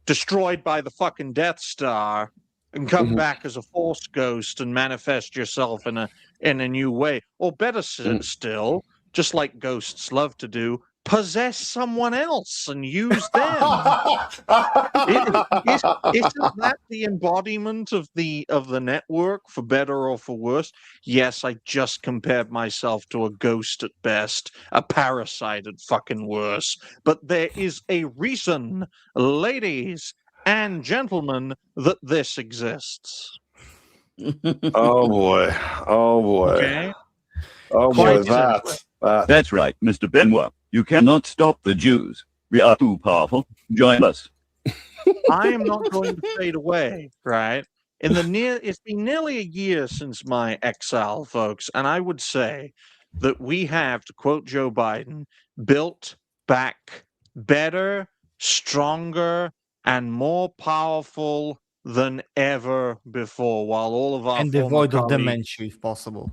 destroyed by the fucking Death Star and come back as a Force ghost and manifest yourself in a new way. Or better still, just like ghosts love to do, possess someone else and use them. Isn't that the embodiment of the network, for better or for worse? Yes, I just compared myself to a ghost at best, a parasite at fucking worse. But there is a reason, ladies and gentlemen, that this exists. Oh boy. Okay? Oh Quite boy, simply. That's right, Mr. Benoit. You cannot stop the Jews. We are too powerful. Join us. I am not going to fade away, right? It's been nearly a year since my exile, folks, and I would say that we have, to quote Joe Biden, built back better, stronger, and more powerful than ever before, while all of our And former devoid of colleagues- dementia, if possible.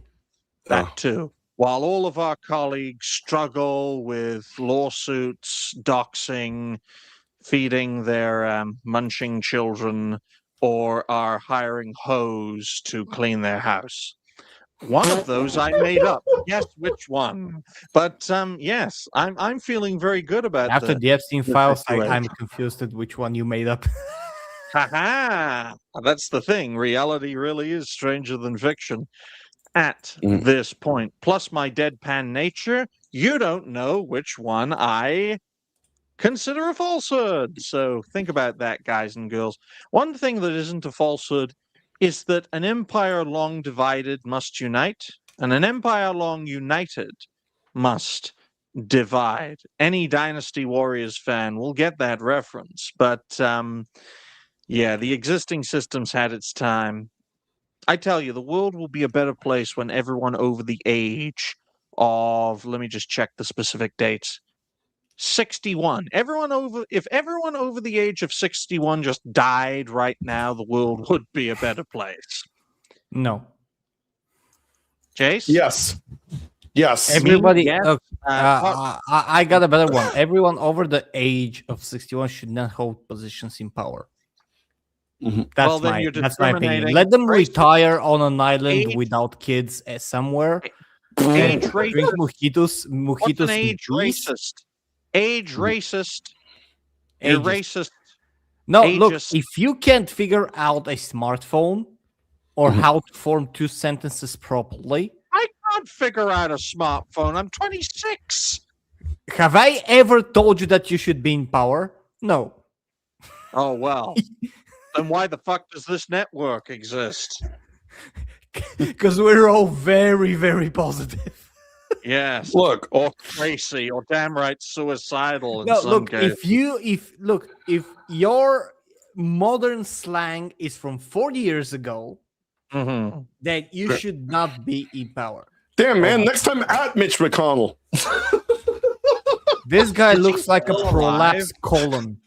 that too. While all of our colleagues struggle with lawsuits, doxing, feeding their munching children or are hiring hoes to clean their house. One of those I made up. Guess which one? But yes, I'm feeling very good about After the Epstein the files, situation. I'm confused at which one you made up. Haha! That's the thing. Reality really is stranger than fiction. At Mm. this point, plus my deadpan nature, you don't know which one I consider a falsehood. So think about that, guys and girls. One thing that isn't a falsehood is that an empire long divided must unite, and an empire long united must divide. Any Dynasty Warriors fan will get that reference. But yeah, the existing system's had its time. I tell you, the world will be a better place when everyone over the age of, let me just check the specific dates. 61. If everyone over the age of 61 just died right now, the world would be a better place. No. Jace? Yes. Yes. Everybody, yes. look, Oh, I got a better one. Everyone over the age of 61 should not hold positions in power. Mhm. That's Well, then you're that's my opinion. discriminating. Let them Racist. retire on an island Age- without kids somewhere age and drink racist. mojitos What's an in age peace. racist? Age Mhm. racist. You're Ageist. racist. No, look, ageist. if you can't figure out a smartphone or Mhm. how to form two sentences properly, I can't figure out a smartphone. I'm 26. have I ever told you that you should be in power? No. Oh, well. Then why the fuck does this network exist? Because we're all very, very positive. Yes. Look, Or crazy, or damn right suicidal in No, some look, cases. if your modern slang is from 40 years ago, Mhm. then you should not be in power. damn man, next time at Mitch McConnell. This guy Is he looks like a still prolapsed colon.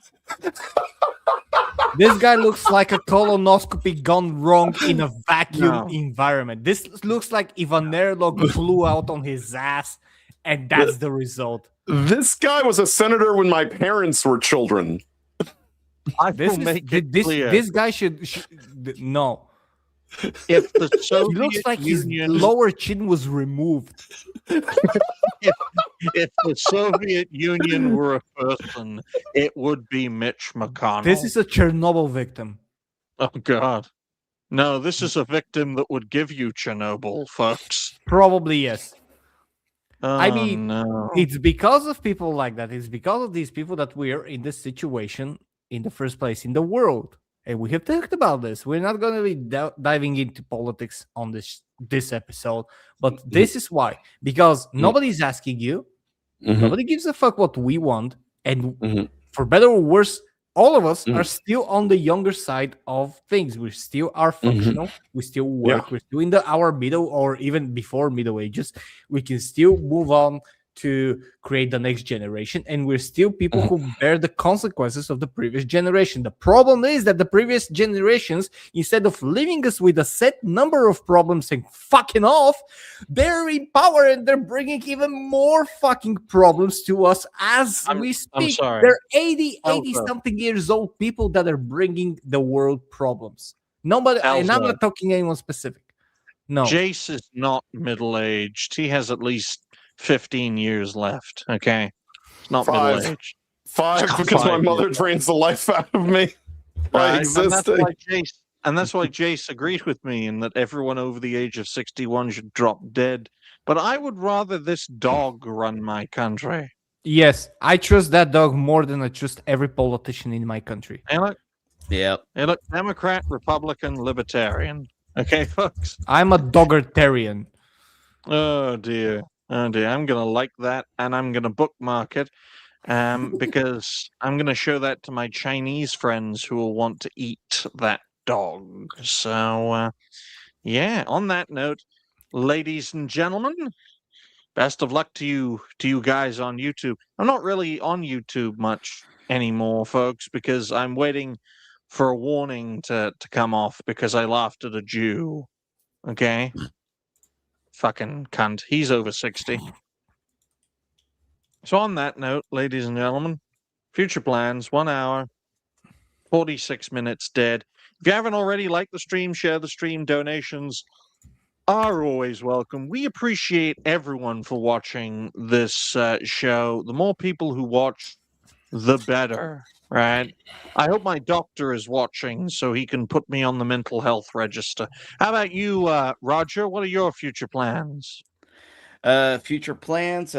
This guy looks like a colonoscopy gone wrong in a vacuum No. environment. This looks like Ivan Nerlog blew out on his ass, and that's the result. This guy was a senator when my parents were children. I This will is make it this clear. this guy should no. If the He Soviet looks like his Union, lower chin was removed. if the Soviet Union were a person, it would be Mitch McConnell. This is a Chernobyl victim. Oh God. No, this is a victim that would give you Chernobyl, folks. Probably yes. Oh, I mean, no. It's because of people like that. It's because of these people that we're in this situation in the first place in the world. And we have talked about this. We're not going to be diving into politics on this episode, but this is why. Because nobody's asking you. Mhm. Nobody gives a fuck what we want. And Mhm. for better or worse, all of us are still on the younger side of things. We still are functional. We still work. We're still in our middle or even before middle ages. We can still move on to create the next generation. And we're still people who bear the consequences of the previous generation. The problem is that the previous generations, instead of leaving us with a set number of problems and fucking off, they're in power and they're bringing even more fucking problems to us as we speak. sorry. They're 80 Elsa. something years old people that are bringing the world problems. Nobody, and I'm Elsa. not talking anyone specific. No. Jace is not middle-aged. He has at least 15 years left, okay? It's not 5. middle-aged. 5 because my 5 mother years. drains the life out of me by Right? existing. And that's why Jace agreed with me in that everyone over the age of 61 should drop dead. But I would rather this dog run my country. Yes, I trust that dog more than I trust every politician in my country. Hey, look. Yep. Hey, look. Democrat, Republican, Libertarian. Okay, folks? I'm a doggertarian. Oh, dear. Oh, dear. I'm going to like that, and I'm going to bookmark it. Because I'm going to show that to my Chinese friends who will want to eat that dog. So, yeah, on that note, ladies and gentlemen, best of luck to you guys on YouTube. I'm not really on YouTube much anymore, folks, because I'm waiting for a warning to come off because I laughed at a Jew. Okay? Fucking cunt. He's over 60. So on that note, ladies and gentlemen, future plans, 1 hour, 46 minutes dead. If you haven't already, like the stream, share the stream. Donations are always welcome. We appreciate everyone for watching this show. The more people who watch, the better, right? I hope my doctor is watching so he can put me on the mental health register. How about you, Roger? What are your future plans? Future plans,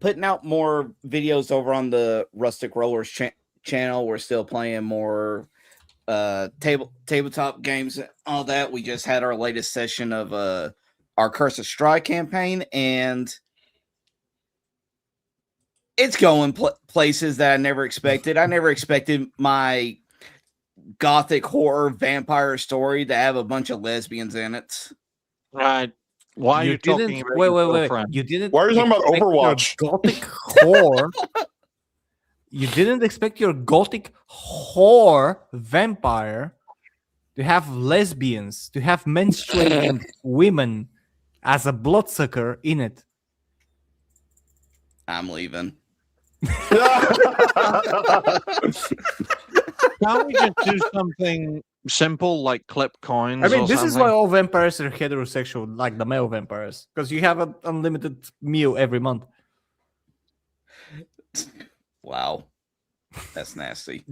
putting out more videos over on the Rustic Rollers channel. We're still playing more tabletop games and all that. We just had our latest session of our Curse of Strahd campaign, and it's going places that I never expected. I never expected my gothic horror vampire story to have a bunch of lesbians in it. Right. Why are you talking about your wait. girlfriend? You didn't. Why are you talking about expect your Overwatch? Gothic whore. You didn't expect your gothic whore vampire to have lesbians, to have menstruating women as a bloodsucker in it. I'm leaving. Can't we just do something simple like clip coins? I mean, or this is something? why all vampires are heterosexual, like the male vampires, because you have an unlimited meal every month. Wow. That's nasty.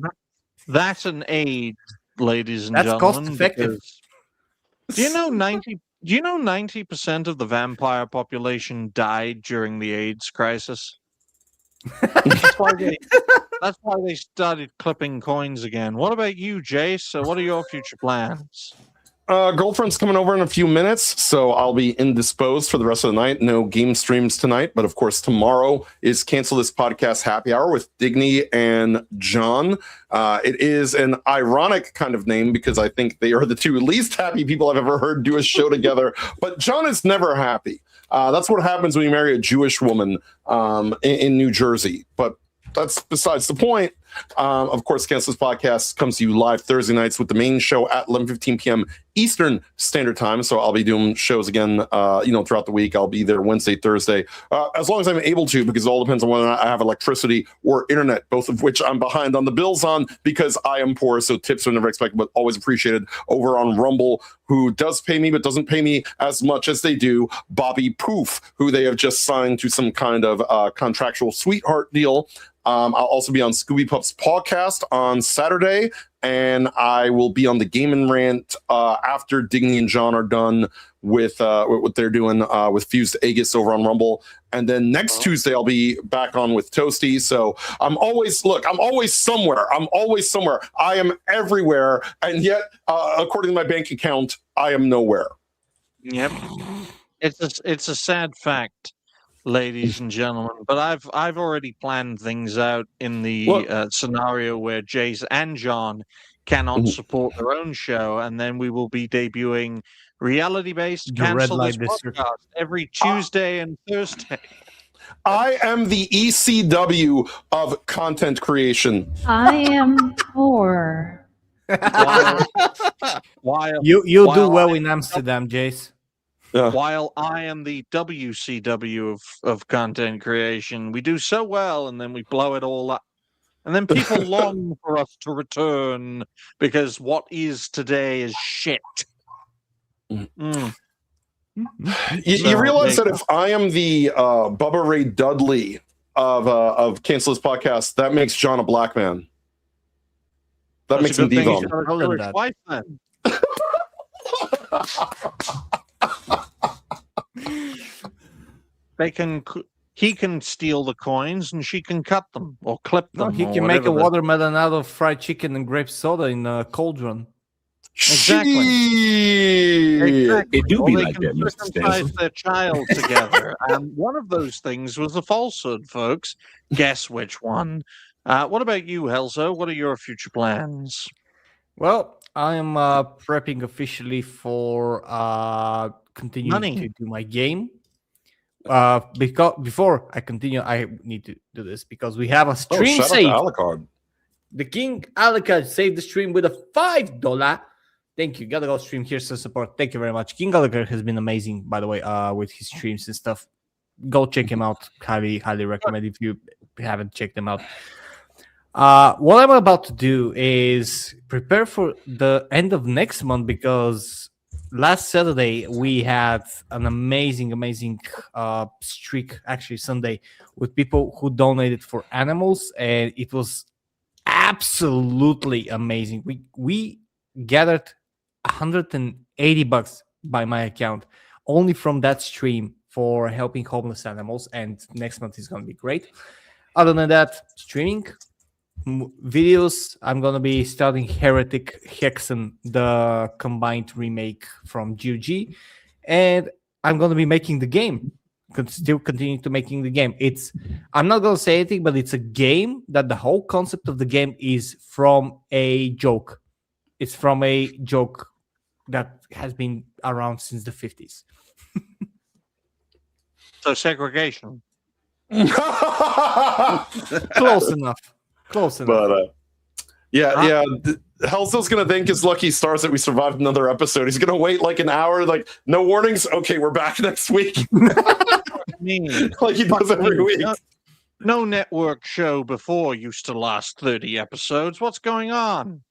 That's an aid, ladies and That's gentlemen. cost effective. because- Do you know 90% of the vampire population died during the AIDS crisis? That's why they started clipping coins again. What about you, Jace? So what are your future plans? Girlfriend's coming over in a few minutes, so I'll be indisposed for the rest of the night. No game streams tonight, but of course tomorrow is Cancel This Podcast Happy Hour with Digny and John. It is an ironic kind of name because I think they are the two least happy people I've ever heard do a show together. But John is never happy. That's what happens when you marry a Jewish woman in New Jersey. But that's besides the point. Of course, Cancel This Podcast comes to you live Thursday nights with the main show at 11:15 p.m. Eastern Standard Time. So I'll be doing shows again, throughout the week. I'll be there Wednesday, Thursday, as long as I'm able to, because it all depends on whether or not I have electricity or internet, both of which I'm behind on the bills on because I am poor. So tips are never expected, but always appreciated over on Rumble, who does pay me, but doesn't pay me as much as they do Bobby Poof, who they have just signed to some kind of contractual sweetheart deal. I'll also be on Scooby Pup's podcast on Saturday, and I will be on the Game and Rant after Digny and John are done with what they're doing with Fused Aegis over on Rumble. And then next Tuesday, I'll be back on with Toasty. So I'm always somewhere. I am everywhere. And yet, according to my bank account, I am nowhere. Yep. It's a sad fact, ladies and gentlemen, but I've already planned things out in the scenario where Jace and John cannot support their own show, and then we will be debuting reality-based The Red Cancel This Light District. Podcast every Tuesday and Thursday. I am the ECW of content creation. I am poor. While You'll do while well I- in Amsterdam, Jace. While I am the WCW of content creation, we do so well, and then we blow it all up. And then people long for us to return because what is today is shit. Mm. You realize that if I am the Bubba Ray Dudley of Cancel This Podcast, that makes John a black man. That makes him He's Devon. got a Jewish wife then. He can steal the coins and she can cut them or clip No, them. he or can make a whatever watermelon out of fried chicken and grape soda in a cauldron. Exactly. Exactly. It do Or be they like can that, Mr. circumcise Stanley. their child together. And one of those things was a falsehood, folks. Guess which one? What about you, Helzo? What are your future plans? Well, I am prepping officially for continuing Money. to do my game. Because before I continue, I need to do this because we have a Oh, stream shout out to save. Alucard. The King Alucard saved the stream with a $5. Thank you. Gotta go stream. Here's the support. Thank you very much. King Alucard has been amazing, by the way, with his streams and stuff. Go check him out. Highly recommend if you haven't checked him out. What I'm about to do is prepare for the end of next month because last Saturday we had an amazing streak, actually Sunday, with people who donated for animals, and it was absolutely amazing. We gathered $180 by my account only from that stream for helping homeless animals, and next month is going to be great. Other than that, streaming videos, I'm gonna be starting Heretic Hexen, the combined remake from GOG, and I'm gonna be making the game. Still continuing to making the game. I'm not gonna say anything, but it's a game that the whole concept of the game is from a joke. It's from a joke that has been around since the 50s. So segregation. Close enough. Close enough. But Hellzill's gonna thank his lucky stars that we survived another episode. He's gonna wait like an hour, like no warnings. Okay, we're back next week. Like he does every week. No network show before used to last 30 episodes. What's going on?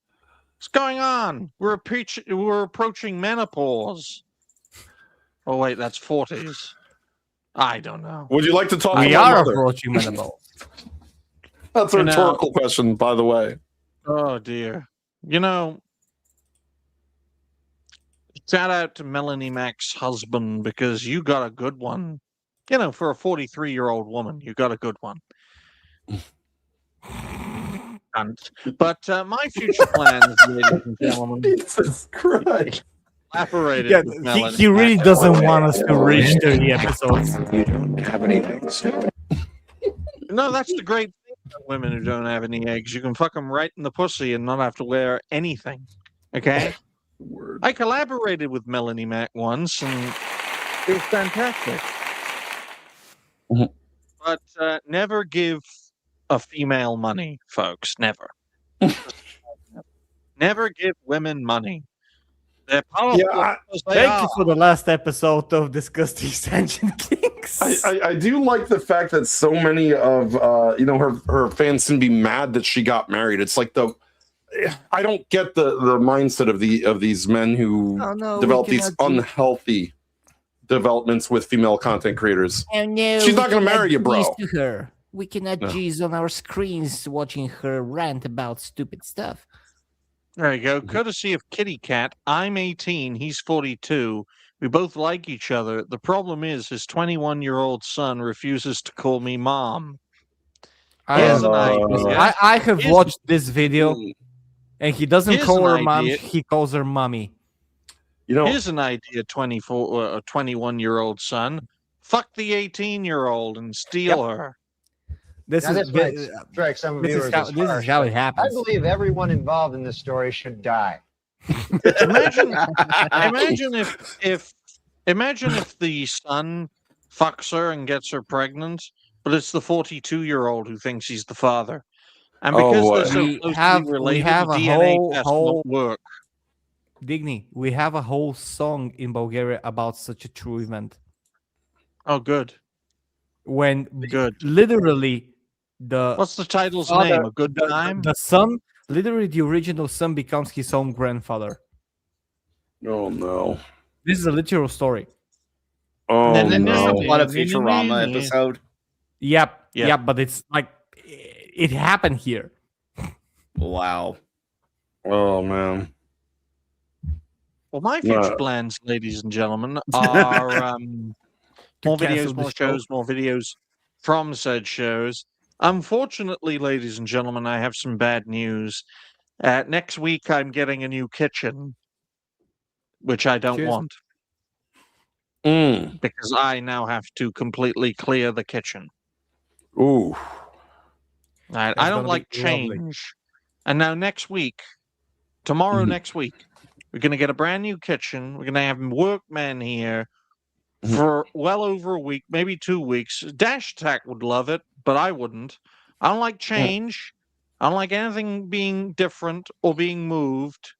What's going on? We're approaching menopause. Oh wait, that's 40s. I don't know. Would you like to talk? We about are mother? approaching menopause. That's a rhetorical question, by the way. Oh dear. You know, shout out to Melanie Mac's husband because you got a good one. You know, for a 43-year-old woman, you got a good one. But my future plans, ladies and gentlemen, Jesus Christ. Elaborated. Yeah, with Melanie he really Mac. doesn't want us to reach 30 episodes. You don't have anything. No, that's the great thing about women who don't have any eggs. You can fuck them right in the pussy and not have to wear anything. Okay? Word. I collaborated with Melanie Mac once, and it was fantastic. Mhm. But never give a female money, folks. Never. Never give women money. They're powerful. Yeah, because they Thank are. you for the last episode of DiscussThing Tangent Kings. I do like the fact that so many of her fans seem to be mad that she got married. It's like I don't get the mindset of these men who develop these unhealthy developments with female content creators. Oh, no, She's not going to marry you, bro. To her. We cannot No. jizz on our screens watching her rant about stupid stuff. There you go. Courtesy of Kitty Cat. I'm 18. He's 42. We both like each other. The problem is his 21-year-old son refuses to call me mom. Here's an idea. I have watched this video, and he doesn't Here's call an her mom, idea. he calls her mommy. You know, Here's an idea, 21-year-old son. Fuck the 18-year-old and steal her. This Now, is this might strike some this viewers is how, as this is harsh, how but it I happens. believe everyone involved in this story should die. Imagine if the son fucks her and gets her pregnant, but it's the 42-year-old who thinks he's the father. And Oh, because boy. they're so We closely have- related, we have the a DNA test whole- won't work. Digny, we have a whole song in Bulgaria about such a true event. Oh, good. When Good. literally the What's the title's father- name? A Good Time? the son, literally the original son becomes his own grandfather. oh no. This is a literal story. Oh And then There's no. a lot of Futurama episode. Yep, Yeah. yep, but it's like it happened here. Wow. Oh man. Well, my future No. plans, ladies and gentlemen, are more cancel videos, the more show. shows, more videos from said shows. Unfortunately, ladies and gentlemen, I have some bad news. Next week, I'm getting a new kitchen, which I don't Cheers. want because I now have to completely clear the kitchen. Ooh. I That's don't gonna like be lovely. change. And now next week, tomorrow, next week, we're going to get a brand new kitchen. We're going to have workmen here for well over a week, maybe 2 weeks. Dash Attack would love it, but I wouldn't. I don't like change. I don't like anything being different or being moved,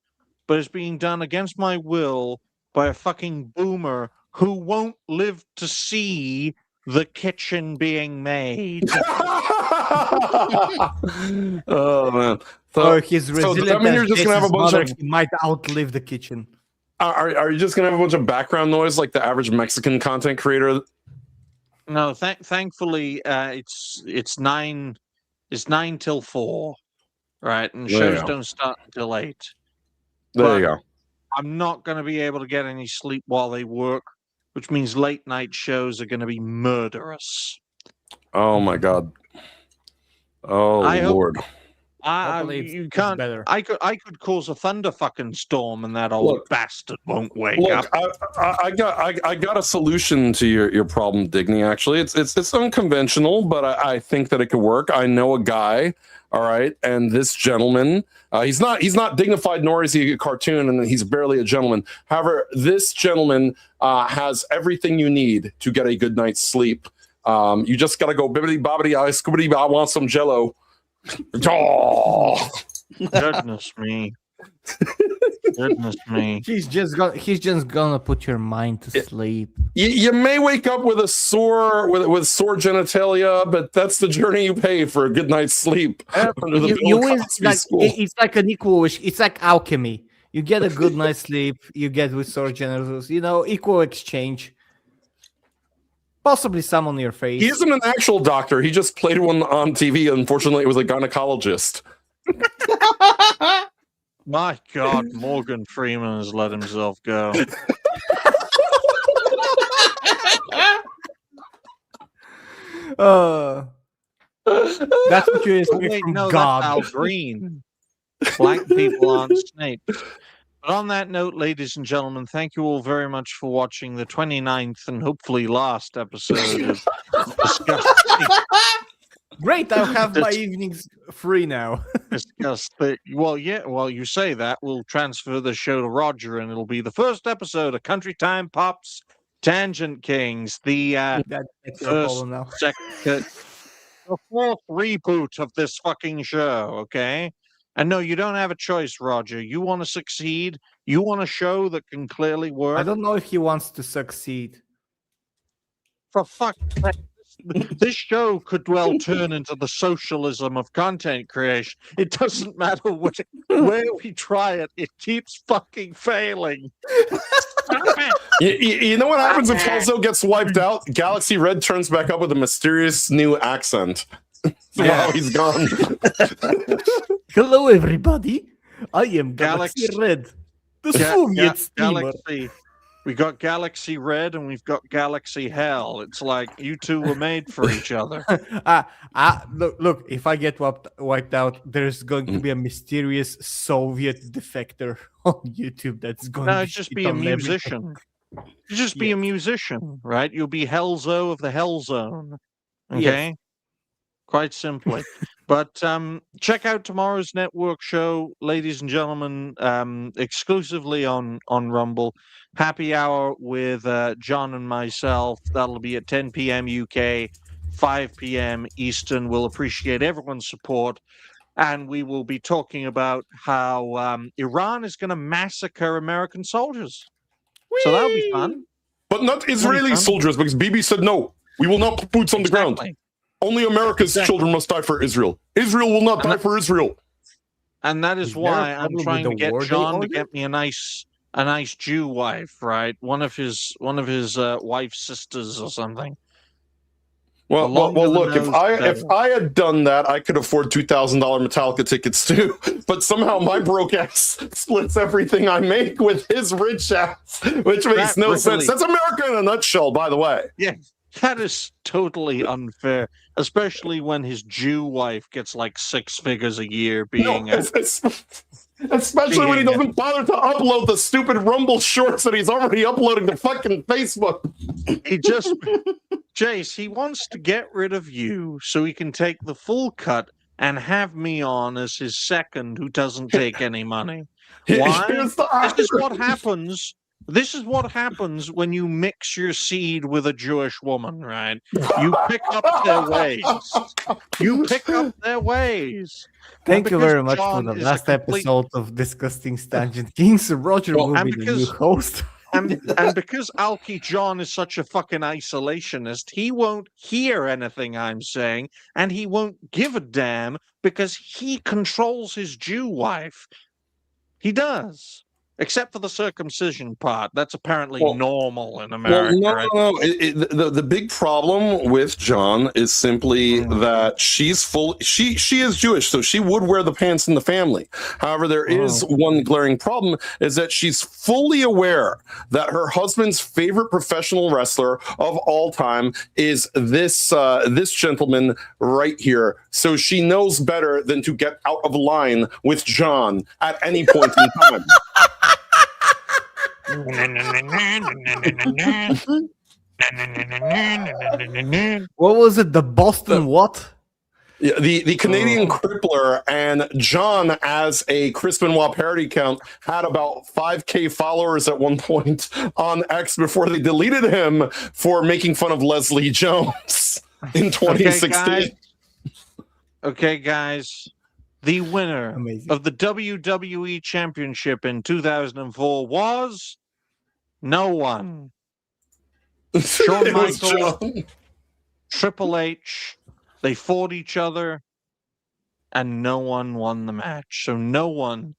but it's being done against my will by a fucking boomer who won't live to see the kitchen being made. Oh man. Or he's so resilient. does that mean you're just gonna have a bunch of? He might outlive the kitchen. Are you just gonna have a bunch of background noise like the average Mexican content creator? No, thankfully, it's 9 till 4, right? And There you shows go. don't start until 8. There you go. I'm not going to be able to get any sleep while they work, which means late night shows are going to be murderous. Oh my god. Oh Lord. You can't. I could cause a thunder fucking storm, and that old bastard won't wake up. I got a solution to your problem, Digny. Actually, it's unconventional, but I think that it could work. I know a guy. All right, and this gentleman, he's not dignified, nor is he a cartoon, and he's barely a gentleman. However, this gentleman has everything you need to get a good night's sleep. You just gotta go bibbity bobbity, I scoobity, I want some Jello. Oh, goodness me. Goodness me. He's just gonna put your mind to sleep. You may wake up with a sore with sore genitalia, but that's the journey you pay for a good night's sleep. Under the Bill Cosby School. It's like an equal wish. It's like alchemy. You get a good night's sleep. You get with sore genitals. Equal exchange. Possibly some on your face. He isn't an actual doctor. He just played one on TV. Unfortunately, it was a gynecologist. My God, Morgan Freeman has let himself go. That's what you expect from God. That's Al Green. Black people aren't snakes. But on that note, ladies and gentlemen, thank you all very much for watching the 29th and hopefully last episode of DiscussThing. Great, I'll have my evenings free now. Well, you say that. We'll transfer the show to Roger, and it'll be the first episode of Country Time Pop's Tangent Kings, the fourth reboot of this fucking show, okay? And no, you don't have a choice, Roger. You want to succeed? You want a show that can clearly work? I don't know if he wants to succeed. For fuck's sake. This show could well turn into the socialism of content creation. It doesn't matter where we try it, it keeps fucking failing. You know what happens if Kelso gets wiped out? Galaxy Red turns back up with a mysterious new accent. While he's gone. Hello, everybody. I am Galaxy Red, the Soviet steamer. Galaxy. We got Galaxy Red and we've got Galaxy Hell. It's like you two were made for each other. Look, if I get wiped out, there's going to be a mysterious Soviet defector on YouTube that's going to just be a musician. You just be a musician, right? You'll be Hellzo of the Hell Zone. Okay? Yes. Quite simply. But check out tomorrow's network show, ladies and gentlemen, exclusively on Rumble. Happy Hour with John and myself. That'll be at 10 p.m. UK, 5 p.m. Eastern. We'll appreciate everyone's support. And we will be talking about how Iran is going to massacre American soldiers. Whee! So that'll be fun. But not Israeli soldiers, because Bibi said no. We will not put boots on the ground. Only America's children must die for Israel. Israel will not die for Israel. And that is why I'm trying to get John to get me a nice Jew wife, right? One of his wife's sisters or something. Well, look, if I had done that, I could afford $2,000 Metallica tickets too. But somehow my broke ass splits everything I make with his rich ass, which makes no sense. That's America in a nutshell, by the way. Yeah, that is totally unfair, especially when his Jew wife gets like 6 figures a year being. Especially when he doesn't bother to upload the stupid Rumble shorts that he's already uploading to fucking Facebook. He just, Jace, he wants to get rid of you so he can take the full cut and have me on as his second who doesn't take any money. Why? This is what happens. This is what happens when you mix your seed with a Jewish woman, right? You pick up their ways. You pick up their ways. Thank you very much for the last episode of DiscussThing Tangent Kings. Roger will be the new host. And because Alki John is such a fucking isolationist, he won't hear anything I'm saying, and he won't give a damn because he controls his Jew wife. He does. Except for the circumcision part. That's apparently normal in America. No. The big problem with John is simply that she is Jewish, so she would wear the pants in the family. However, there is one glaring problem, is that she's fully aware that her husband's favorite professional wrestler of all time is this gentleman right here. So she knows better than to get out of line with John at any point in time. What was it? The Boston what? Yeah, the Canadian Crippler, and John, as a Chris Benoit parody account, had about 5K followers at one point on X before they deleted him for making fun of Leslie Jones in 2016. Okay, guys. The winner of the WWE Championship in 2004 was no one. Shawn Michaels, Triple H, they fought each other, and no one won the match. So no one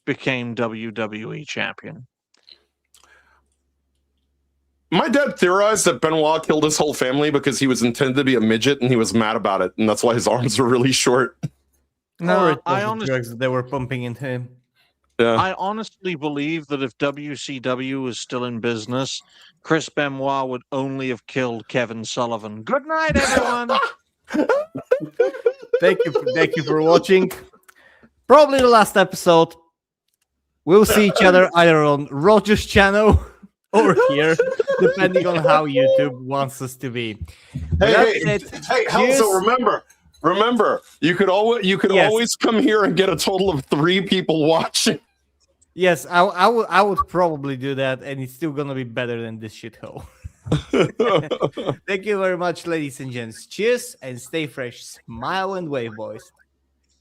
became WWE champion. My dad theorized that Benoit killed his whole family because he was intended to be a midget and he was mad about it, and that's why his arms were really short. No, I honestly drugs that they were pumping into him. Yeah. I honestly believe that if WCW was still in business, Chris Benoit would only have killed Kevin Sullivan. Good night, everyone. Thank you for watching. Probably the last episode. We'll see each other either on Roger's channel or here, depending on how YouTube wants us to be. Hey, Helzo, remember, you could always come here and get a total of 3 people watching. Yes, I would probably do that, and it's still gonna be better than this shithole. Thank you very much, ladies and gents. Cheers and stay fresh. Smile and wave, boys.